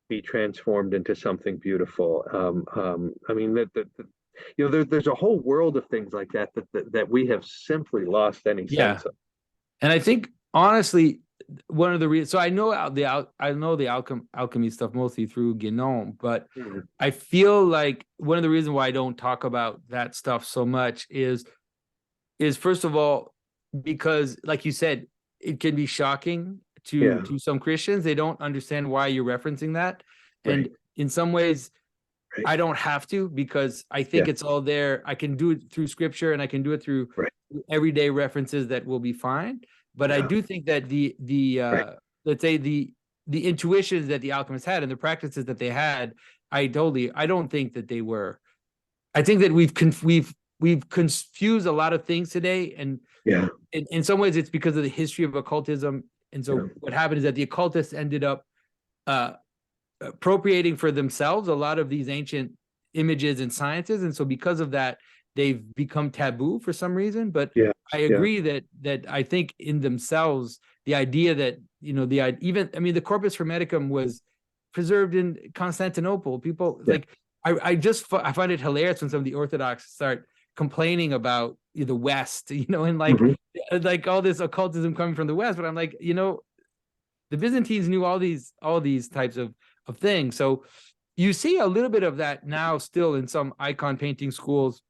be transformed into something beautiful. I mean there's a whole world of things like that we have simply lost any sense of. And I think honestly, one of the reasons, so I know the alchemy stuff mostly through Guénon, but I feel like one of the reasons why I don't talk about that stuff so much is first of all, because like you said, it can be shocking to some Christians. They don't understand why you're referencing that. And in some ways, I don't have to, because I think it's all there. I can do it through scripture, and I can do it through everyday references that will be fine. But I do think that the let's say the intuitions that the alchemists had and the practices that they had, I don't think that they were. I think that we've confused a lot of things today, and in some ways it's because of the history of occultism. And so what happened is that the occultists ended up appropriating for themselves a lot of these ancient images and sciences, and so because of that, they've become taboo for some reason. But I agree that I think in themselves, the idea that the Corpus Hermeticum was preserved in Constantinople. People I find it hilarious when some of the Orthodox start complaining about the West, and like all this occultism coming from the West. But I'm like, the Byzantines knew all these types of things. So you see a little bit of that now still in some icon painting schools,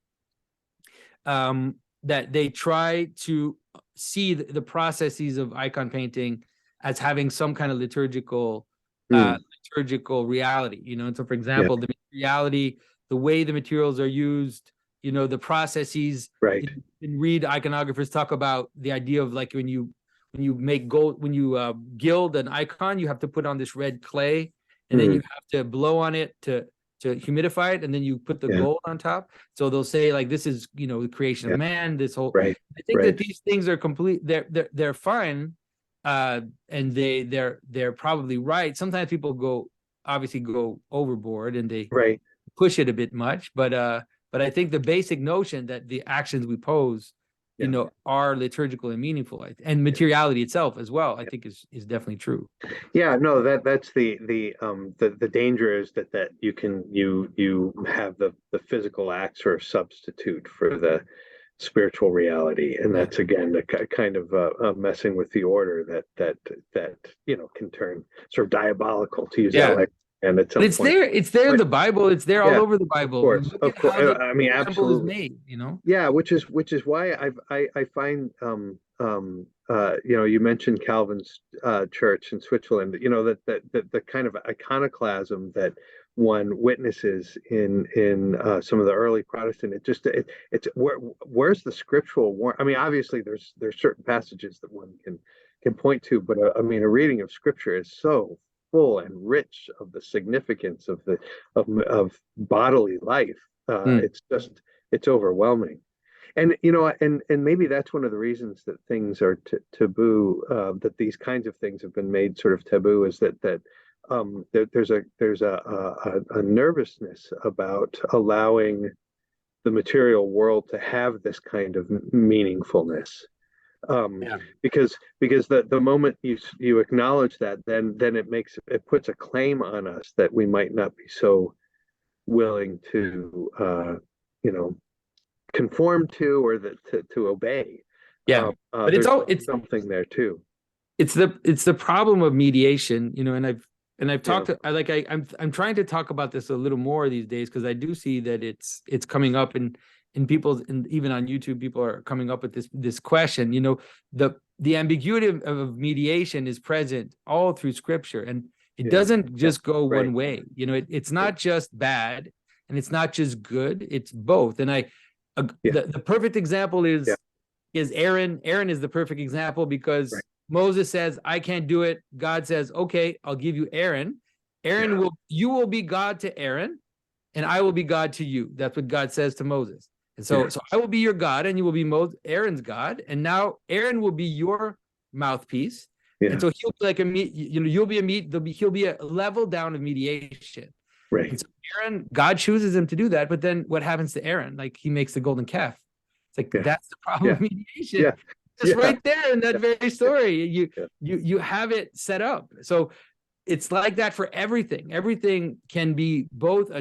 that they try to see the processes of icon painting as having some kind of liturgical reality, and so for example, the materiality, the way the materials are used, the processes. And read iconographers talk about the idea of like when you make gold, when you gild an icon, you have to put on this red clay, and then you have to blow on it to humidify it, and then you put the gold on top. So they'll say like this is the creation of man. This whole I think that these things are complete. They're fine, and they're probably right. Sometimes people obviously go overboard and they push it a bit much, but I think the basic notion that the actions we pose, are liturgical and meaningful, and materiality itself as well, I think is definitely true. Yeah, no, that's the danger is that you have the physical acts or substitute for the spiritual reality, and that's again a kind of messing with the order that can turn sort of diabolical, to use that. And at some point, it's there in the Bible. It's there all over the Bible. Of course. I mean, absolutely. Made, Yeah, which is why I find you mentioned Calvin's church in Switzerland. That the kind of iconoclasm that one witnesses in some of the early Protestant. It's where's the scriptural warrant? I mean, obviously there's certain passages that one can point to, but I mean, a reading of scripture is so full and rich of the significance of bodily life. It's overwhelming, and maybe that's one of the reasons that things are taboo. That these kinds of things have been made sort of taboo, is that there's a nervousness about allowing the material world to have this kind of meaningfulness. Because the moment you acknowledge that, then it puts a claim on us that we might not be so willing to conform to, or to obey. But it's something there too. It's the problem of mediation, and I've talked to, I'm trying to talk about this a little more these days, because I do see that it's coming up in people's, and even on YouTube, people are coming up with this question. The ambiguity of mediation is present all through scripture, and it doesn't just go one way. It's not just bad, and it's not just good. It's both. And the perfect example is Aaron. Aaron is the perfect example, because Moses says, I can't do it. God says, okay, I'll give you Aaron. You will be God to Aaron, and I will be God to you. That's what God says to Moses. And so I will be your God, and you will be Aaron's God. And now Aaron will be your mouthpiece. And so he'll be like he'll be a level down of mediation. Right. And so Aaron, God chooses him to do that. But then what happens to Aaron? Like, he makes the golden calf. It's like, that's the problem of mediation. Just right there in that very story. You have it set up. So it's like that for everything. Everything can be both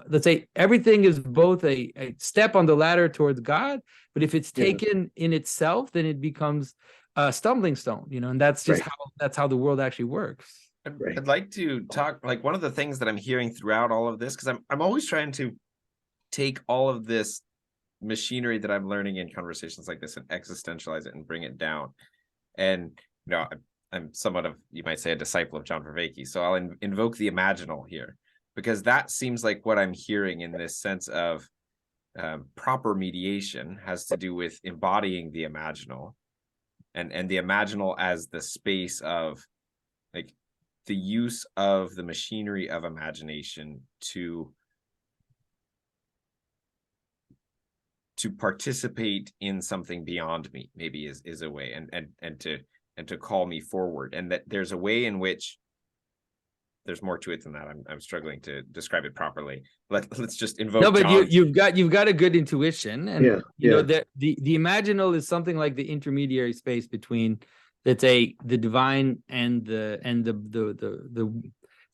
let's say everything is both a step on the ladder towards God, but if it's taken in itself, then it becomes a stumbling stone, and that's just how the world actually works. I'd like to talk, like, one of the things that I'm hearing throughout all of this, because I'm always trying to take all of this machinery that I'm learning in conversations like this and existentialize it and bring it down. And I'm somewhat of, you might say, a disciple of John Vervaeke, so I'll invoke the imaginal here, because that seems like what I'm hearing in this sense of proper mediation has to do with embodying the imaginal, and the imaginal as the space of, like, the use of the machinery of imagination to participate in something beyond me, maybe is a way, and to call me forward, and that there's a way in which there's more to it than that. I'm struggling to describe it properly. Let's just invoke. No, but John. you've got a good intuition, and the imaginal is something like the intermediary space between, let's say, the divine and the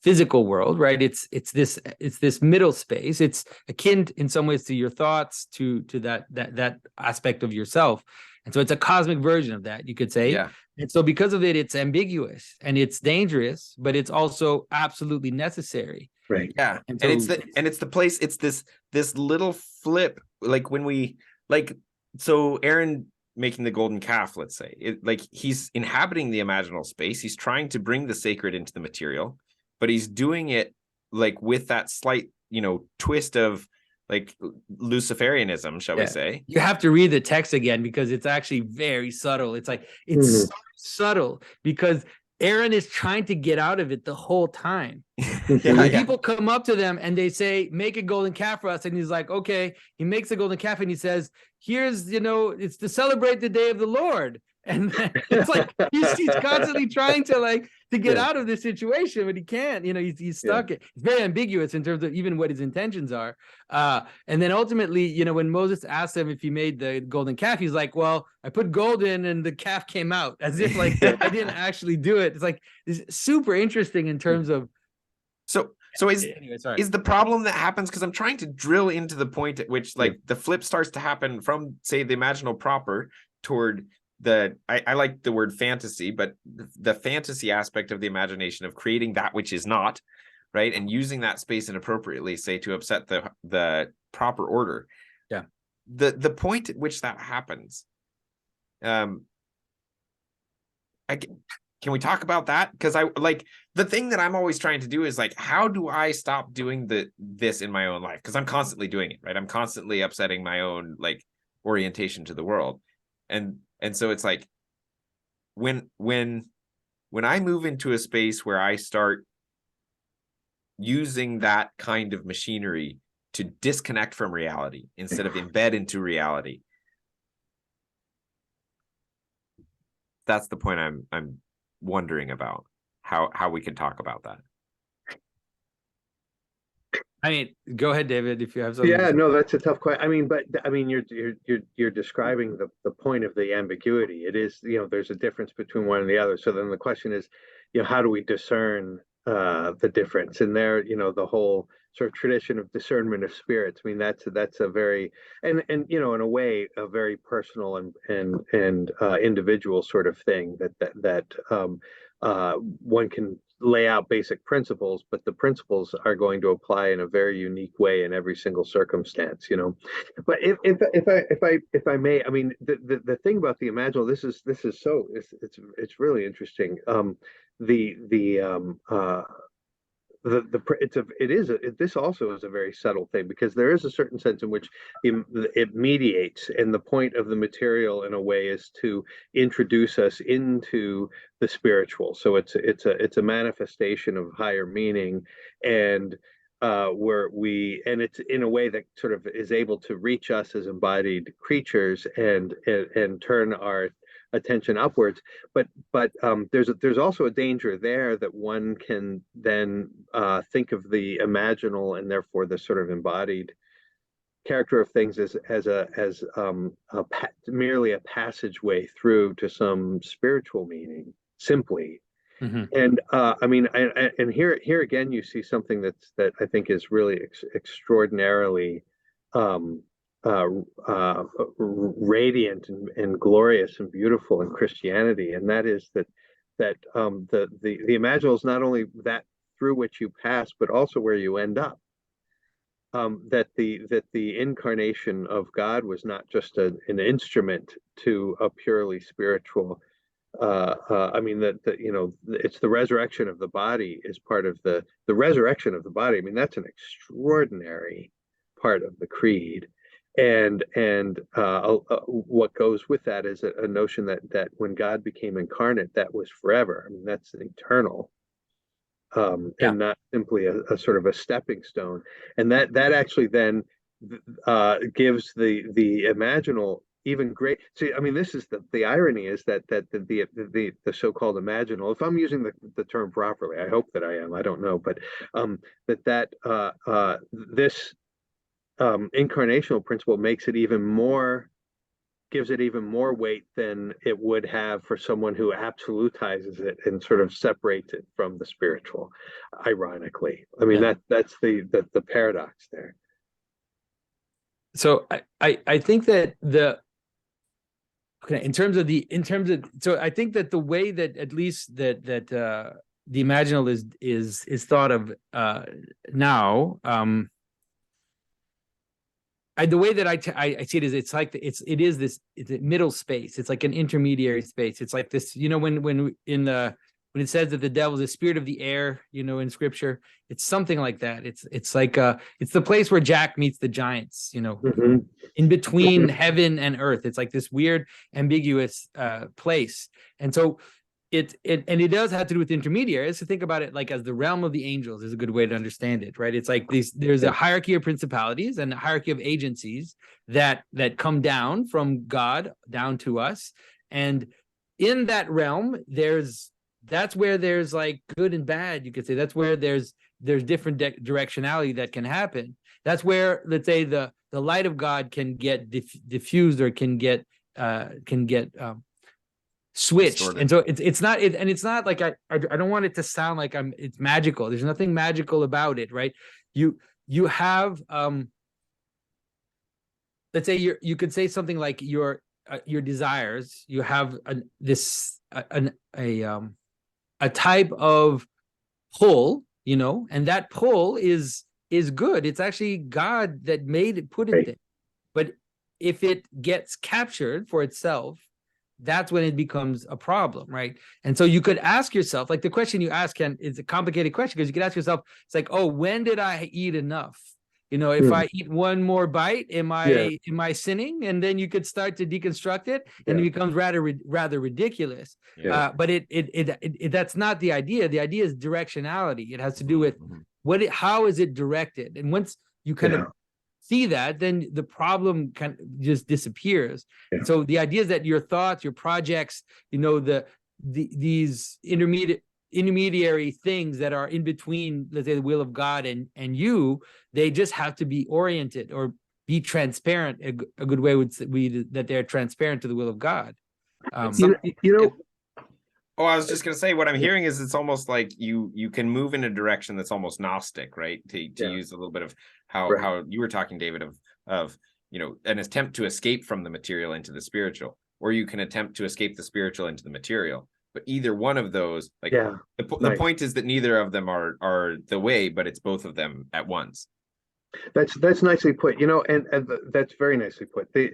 physical world, right? It's this middle space. It's akin in some ways to your thoughts, to that aspect of yourself. And so it's a cosmic version of that, you could say. Yeah. And so because of it, it's ambiguous and it's dangerous, but it's also absolutely necessary. Right. Yeah. And it's the place, it's this little flip, like when we, like, so Aaron making the golden calf, let's say, like, he's inhabiting the imaginal space. He's trying to bring the sacred into the material, but he's doing it, like, with that slight, twist of, like, Luciferianism, shall we say. You have to read the text again, because it's actually very subtle. It's like, it's so subtle, because Aaron is trying to get out of it the whole time. People come up to them and they say, make a golden calf for us. And he's like, okay. He makes a golden calf and he says, here's, it's to celebrate the day of the Lord. And then it's like, he's constantly trying to get out of this situation, but he can't. He's stuck. It's very ambiguous in terms of even what his intentions are. And then ultimately, when Moses asked him if he made the golden calf, he's like, well, I put gold in and the calf came out, as if I didn't actually do it. It's like, it's super interesting in terms of. So is the problem that happens, because I'm trying to drill into the point at which, like, the flip starts to happen from, say, the imaginal proper toward I like the word fantasy, but the fantasy aspect of the imagination of creating that which is not, right, and using that space inappropriately, say, to upset the proper order. Yeah. The point at which that happens, can we talk about that? Because the thing that I'm always trying to do is, like, how do I stop doing this in my own life? Because I'm constantly doing it, right? I'm constantly upsetting my own, like, orientation to the world, and so it's like, when I move into a space where I start using that kind of machinery to disconnect from reality instead of embed into reality, that's the point I'm wondering about, how we can talk about that. I mean, go ahead, David, if you have something. Yeah, no, that's a tough question. You're describing the point of the ambiguity. It is, there's a difference between one and the other. So then the question is, how do we discern the difference? And there, the whole sort of tradition of discernment of spirits. I mean, that's a very, and in a way, a very personal and individual sort of thing that one can lay out basic principles, but the principles are going to apply in a very unique way in every single circumstance, But if I may, I mean, the thing about the imaginal, this is it's really interesting. this also is a very subtle thing, because there is a certain sense in which it mediates, and the point of the material in a way is to introduce us into the spiritual. So it's a manifestation of higher meaning, and it's in a way that sort of is able to reach us as embodied creatures and turn our attention upwards. But there's also a danger there that one can then think of the imaginal, and therefore the sort of embodied character of things, as merely a passageway through to some spiritual meaning simply. Mm-hmm. And I mean, and here again, you see something that I think is really extraordinarily radiant and glorious and beautiful in Christianity, and that is that the imaginal is not only that through which you pass, but also where you end up. That the incarnation of God was not just an instrument to a purely spiritual. I mean it's the resurrection of the body is part of the resurrection of the body. I mean, that's an extraordinary part of the creed, and what goes with that is a notion that when God became incarnate, that was forever. I mean, that's an eternal, and not simply a sort of a stepping stone, and that actually then gives the imaginal even great. See, I mean, this is the irony is that the so-called imaginal, if I'm using the term properly, I hope that I am, I don't know, but this incarnational principle makes it gives it even more weight than it would have for someone who absolutizes it and sort of separates it from the spiritual, ironically. I mean, that's the paradox there. So I think that so I think that the way that at least that the imaginal is thought of now, the way that I see it is, it's like it's a middle space. It's like an intermediary space. It's like this, when it says that the devil is the spirit of the air, in scripture, it's something like that. It's like it's the place where Jack meets the giants, Mm-hmm. in between heaven and earth. It's like this weird, ambiguous place. And so it does have to do with intermediaries. So think about it like as the realm of the angels is a good way to understand it, right? It's like there's a hierarchy of principalities and a hierarchy of agencies that come down from God down to us. And in that realm, that's where there's like good and bad, you could say. That's where there's different directionality that can happen. That's where, let's say, the light of God can get diffused or can get switched. Distorted. And so it's not like I don't want it to sound like it's magical. There's nothing magical about it, right? You have let's say you could say something like your desires. You have a type of pull, and that pull is good. It's actually God that put it there. But if it gets captured for itself, that's when it becomes a problem, right? And so you could ask yourself, like the question you ask is a complicated question, because you could ask yourself, it's like, oh, when did I eat enough? If I eat one more bite, am I sinning? And then you could start to deconstruct it, and it becomes rather ridiculous. Yeah. But that's not the idea. The idea is directionality. It has to do with how is it directed? And once you kind of see that, then the problem kind of just disappears. Yeah. So the idea is that your thoughts, your projects, these intermediary things that are in between, let's say, the will of God and you, they just have to be oriented or be transparent. A good way would be that they're transparent to the will of God. Oh, I was just going to say, what I'm hearing is it's almost like you can move in a direction that's almost Gnostic, right? To use a little bit of how you were talking, David, of an attempt to escape from the material into the spiritual, or you can attempt to escape the spiritual into the material. But either one of those, the point is that neither of them are the way, but it's both of them at once. That's nicely put, and that's very nicely put. The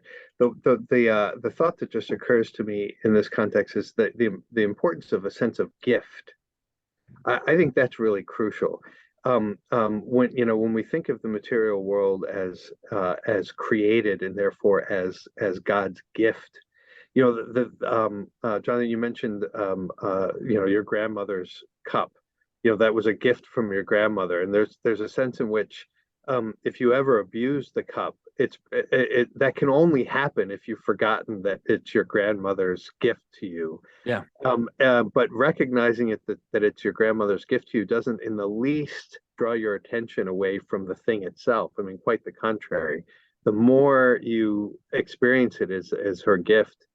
thought that just occurs to me in this context is that the importance of a sense of gift. I think that's really crucial. when we think of the material world as created and therefore as God's gift, Jonathan, you mentioned your grandmother's cup. That was a gift from your grandmother, and there's a sense in which if you ever abuse the cup, that can only happen if you've forgotten that it's your grandmother's gift to you. Yeah. But recognizing that it's your grandmother's gift to you doesn't in the least draw your attention away from the thing itself. I mean, quite the contrary. The more you experience it as her gift,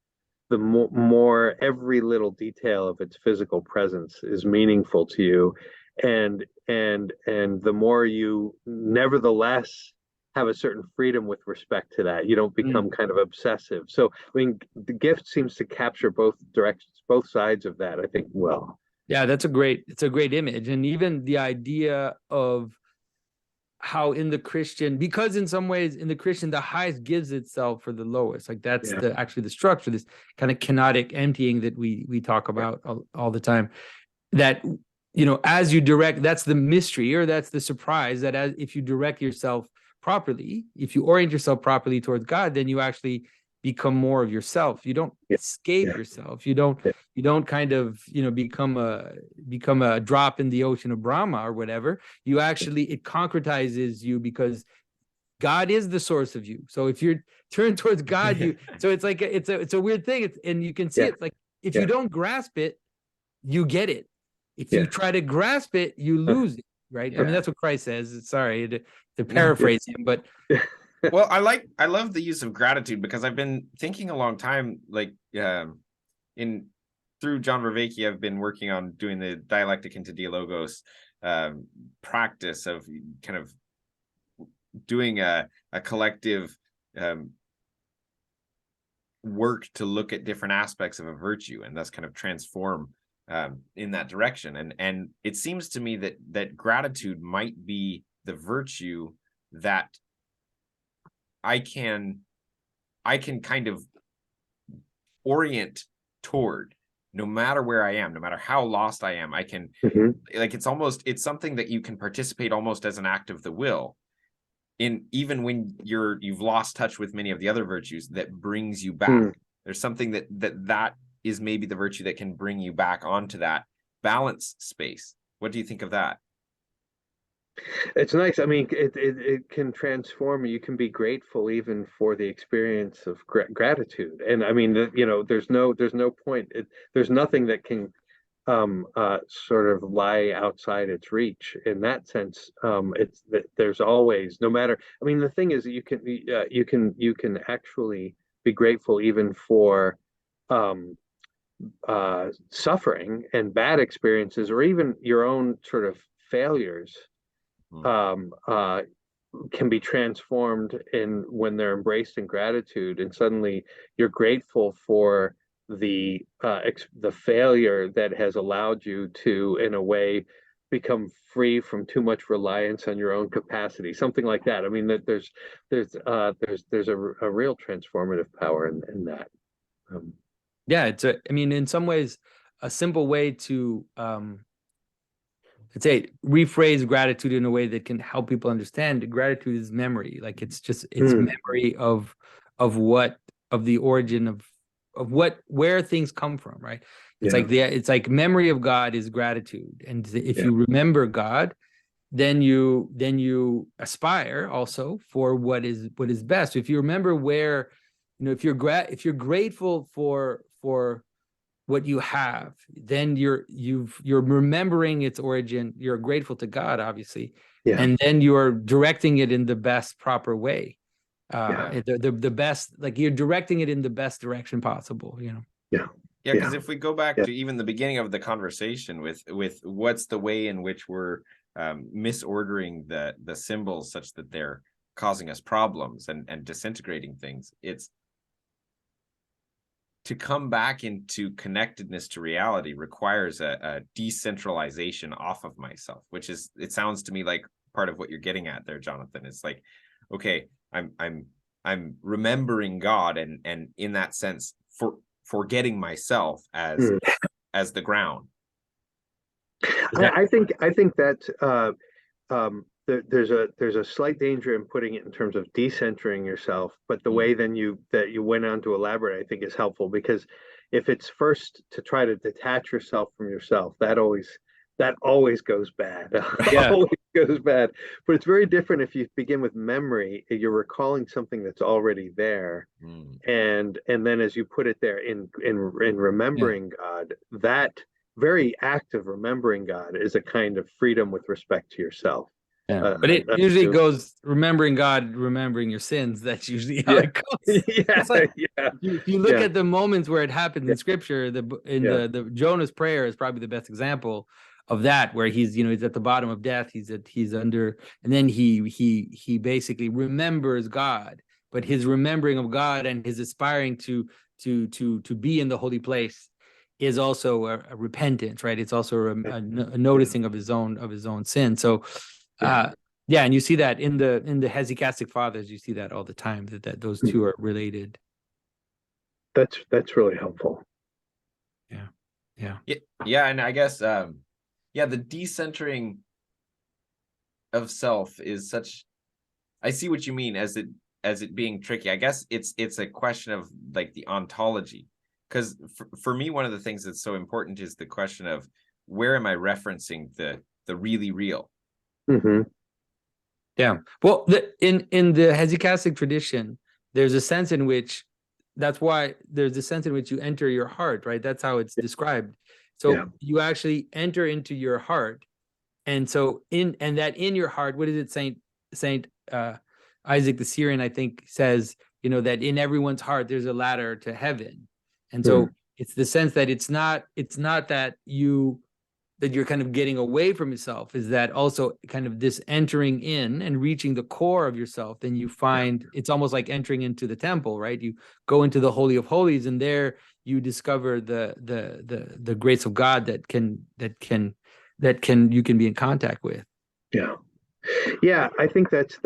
the more every little detail of its physical presence is meaningful to you, and the more you nevertheless have a certain freedom with respect to that. You don't become kind of obsessive. So I mean, the gift seems to capture both directions, both sides of that, I think. Well, yeah, it's a great image. And even the idea of how in the Christian, because in some ways in the Christian, the highest gives itself for the lowest. Like that's actually the structure, this kind of kenotic emptying that we talk about all the time. That, as you direct, that's the mystery, or that's the surprise, that if you direct yourself properly, if you orient yourself properly towards God, then you actually become more of yourself. You don't escape yourself. You don't kind of become a drop in the ocean of Brahma or whatever. You actually, it concretizes you, because God is the source of you. So if you're turned towards God, so it's like it's a weird thing. And you can see it's like, if you don't grasp it, you get it. If you try to grasp it, you lose it. Right. I mean, that's what Christ says. Sorry to paraphrase him, but well, I love the use of gratitude, because I've been thinking a long time, like through John Vervaeke, I've been working on doing the dialectic into dialogos practice of kind of doing a collective work to look at different aspects of a virtue and thus kind of transform in that direction. And it seems to me that gratitude might be the virtue that I can kind of orient toward, no matter where I am, no matter how lost I am. I can like, it's something that you can participate almost as an act of the will in, even when you've lost touch with many of the other virtues, that brings you back. There's something that is maybe the virtue that can bring you back onto that balance space. What do you think of that? It's nice. I mean, it can transform. You can be grateful even for the experience of gratitude. And I mean, there's no point. There's nothing that can sort of lie outside its reach. In that sense, it's that there's always, no matter. I mean, the thing is that you can actually be grateful even for suffering and bad experiences, or even your own sort of failures. Can be transformed when they're embraced in gratitude, and suddenly you're grateful for the failure that has allowed you to, in a way, become free from too much reliance on your own capacity, something like that. I mean, that there's a real transformative power in that. I mean, in some ways, a simple way to I'd say rephrase gratitude in a way that can help people understand. Gratitude is memory. Like it's memory of the origin of where things come from, right? It's like memory of God is gratitude. And if you remember God, then you aspire also for what is best. If you remember where, if you're grateful for what you have, then you're remembering its origin. You're grateful to God, obviously, and then you're directing it in the best proper way. The best, like you're directing it in the best direction possible. Because if we go back to even the beginning of the conversation with what's the way in which we're misordering the symbols such that they're causing us problems and disintegrating things, it's to come back into connectedness to reality requires a decentralization off of myself, which is, it sounds to me like part of what you're getting at there, Jonathan. It's like, okay, I'm remembering God, and in that sense, forgetting myself as the ground. I think that there's a slight danger in putting it in terms of decentering yourself, but the way then you went on to elaborate, I think, is helpful, because if it's first to try to detach yourself from yourself, that always goes bad. Yeah. Always goes bad. But it's very different if you begin with memory. You're recalling something that's already there, and then as you put it there in remembering God, that very act of remembering God is a kind of freedom with respect to yourself. Yeah, but it usually goes remembering God, remembering your sins. That's usually how it goes. It's like, if you look at the moments where it happens in Scripture, the Jonah's prayer is probably the best example of that, where he's at the bottom of death, he's under, and then he basically remembers God, but his remembering of God and his aspiring to be in the holy place is also a repentance, right? It's also a noticing of his own sin. So. And you see that in the hesychastic fathers, you see that all the time, that those two are related. That's really helpful. Yeah, and I guess the decentering of self is such. I see what you mean as it being tricky. I guess it's a question of like the ontology, because for me, one of the things that's so important is the question of where am I referencing the really real. Mm-hmm. Yeah. Well, in the hesychastic tradition, there's a sense in which there's a sense in which you enter your heart, right? That's how it's described. So you actually enter into your heart, and so in your heart, what is it? Saint Isaac the Syrian, I think, says that in everyone's heart there's a ladder to heaven, and so it's the sense that it's not that you're kind of getting away from yourself, is that also kind of this entering in and reaching the core of yourself. Then you find it's almost like entering into the temple, right? You go into the Holy of Holies, and there you discover the grace of God that you can be in contact with. Yeah, I think that's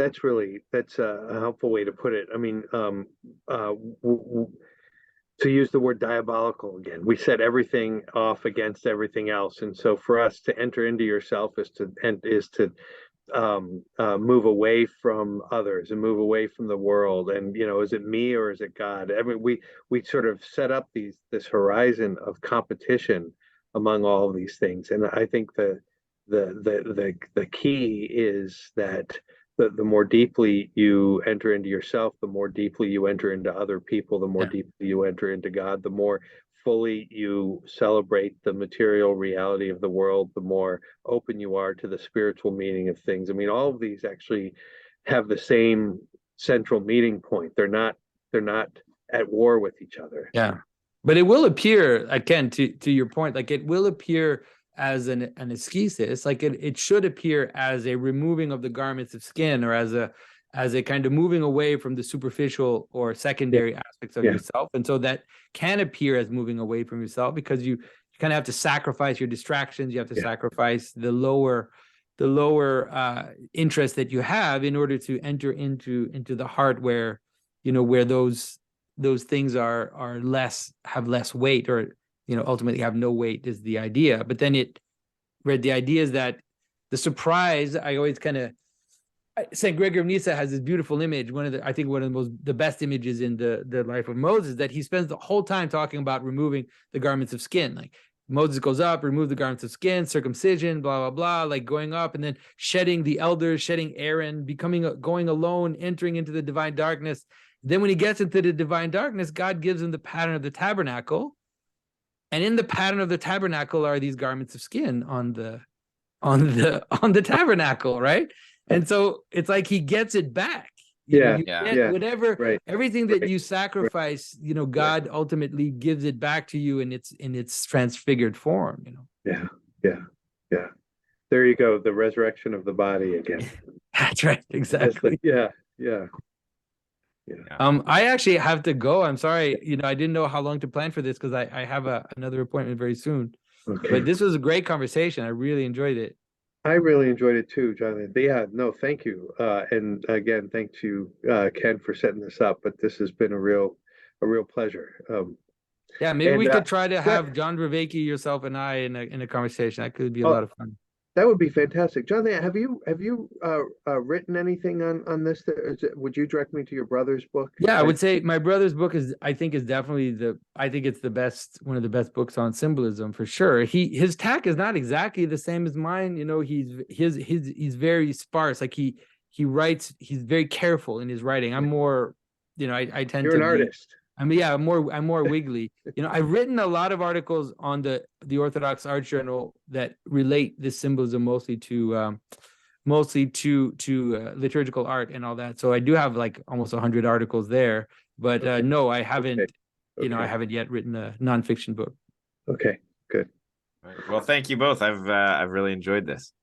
a helpful way to put it. I mean, to use the word diabolical again, we set everything off against everything else, and so for us to enter into yourself is to move away from others and move away from the world. And is it me or is it God? I mean, we sort of set up this horizon of competition among all of these things, and I think the key is that the more deeply you enter into yourself, the more deeply you enter into other people, the more deeply you enter into God, the more fully you celebrate the material reality of the world, the more open you are to the spiritual meaning of things. I mean, all of these actually have the same central meeting point. They're not at war with each other. Yeah, but it will appear, again, to your point, like it will appear as an ascesis, like it should appear as a removing of the garments of skin, or as a kind of moving away from the superficial or secondary aspects of yourself. And so that can appear as moving away from yourself, because you kind of have to sacrifice your distractions. You have to sacrifice the lower interest that you have in order to enter into the heart, where where those things have less weight, or ultimately have no weight, is the idea. But then the idea is that the surprise, I always kind of, St. Gregory of Nyssa has this beautiful image. I think one of the best images in the life of Moses, that he spends the whole time talking about removing the garments of skin. Like Moses goes up, remove the garments of skin, circumcision, blah, blah, blah, like going up, and then shedding the elders, shedding Aaron, going alone, entering into the divine darkness. Then when he gets into the divine darkness, God gives him the pattern of the tabernacle. And in the pattern of the tabernacle are these garments of skin on the tabernacle, right? And so it's like he gets it back. Whatever, everything that you sacrifice, God ultimately gives it back to you in its transfigured form. Yeah. There you go, the resurrection of the body again. That's right, exactly. I actually have to go. I'm sorry. I didn't know how long to plan for this, because I have another appointment very soon. Okay. But this was a great conversation. I really enjoyed it. I really enjoyed it too, Jonathan. Yeah, no, thank you. And again, thanks you, Ken, for setting this up. But this has been a real pleasure. Maybe we could try to have John Vervaeke, yourself, and I in a conversation. That could be a lot of fun. That would be fantastic. Jonathan, have you written anything on this? Would you direct me to your brother's book? Yeah, I would say my brother's book is definitely I think it's the best, one of the best books on symbolism for sure. His tack is not exactly the same as mine. You know, he's very sparse. Like he writes, he's very careful in his writing. I'm more, you know, I tend You're to an artist. I mean, yeah, I'm more wiggly. You know, I've written a lot of articles on the Orthodox Art Journal that relate this symbolism mostly to liturgical art and all that. So I do have like almost 100 articles there, but Okay. no, I haven't. Okay. You know, I Okay. haven't yet written a nonfiction book. Okay, good. Right. Well, thank you both. I've really enjoyed this.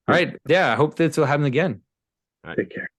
All right, yeah, I hope this will happen again. Take care.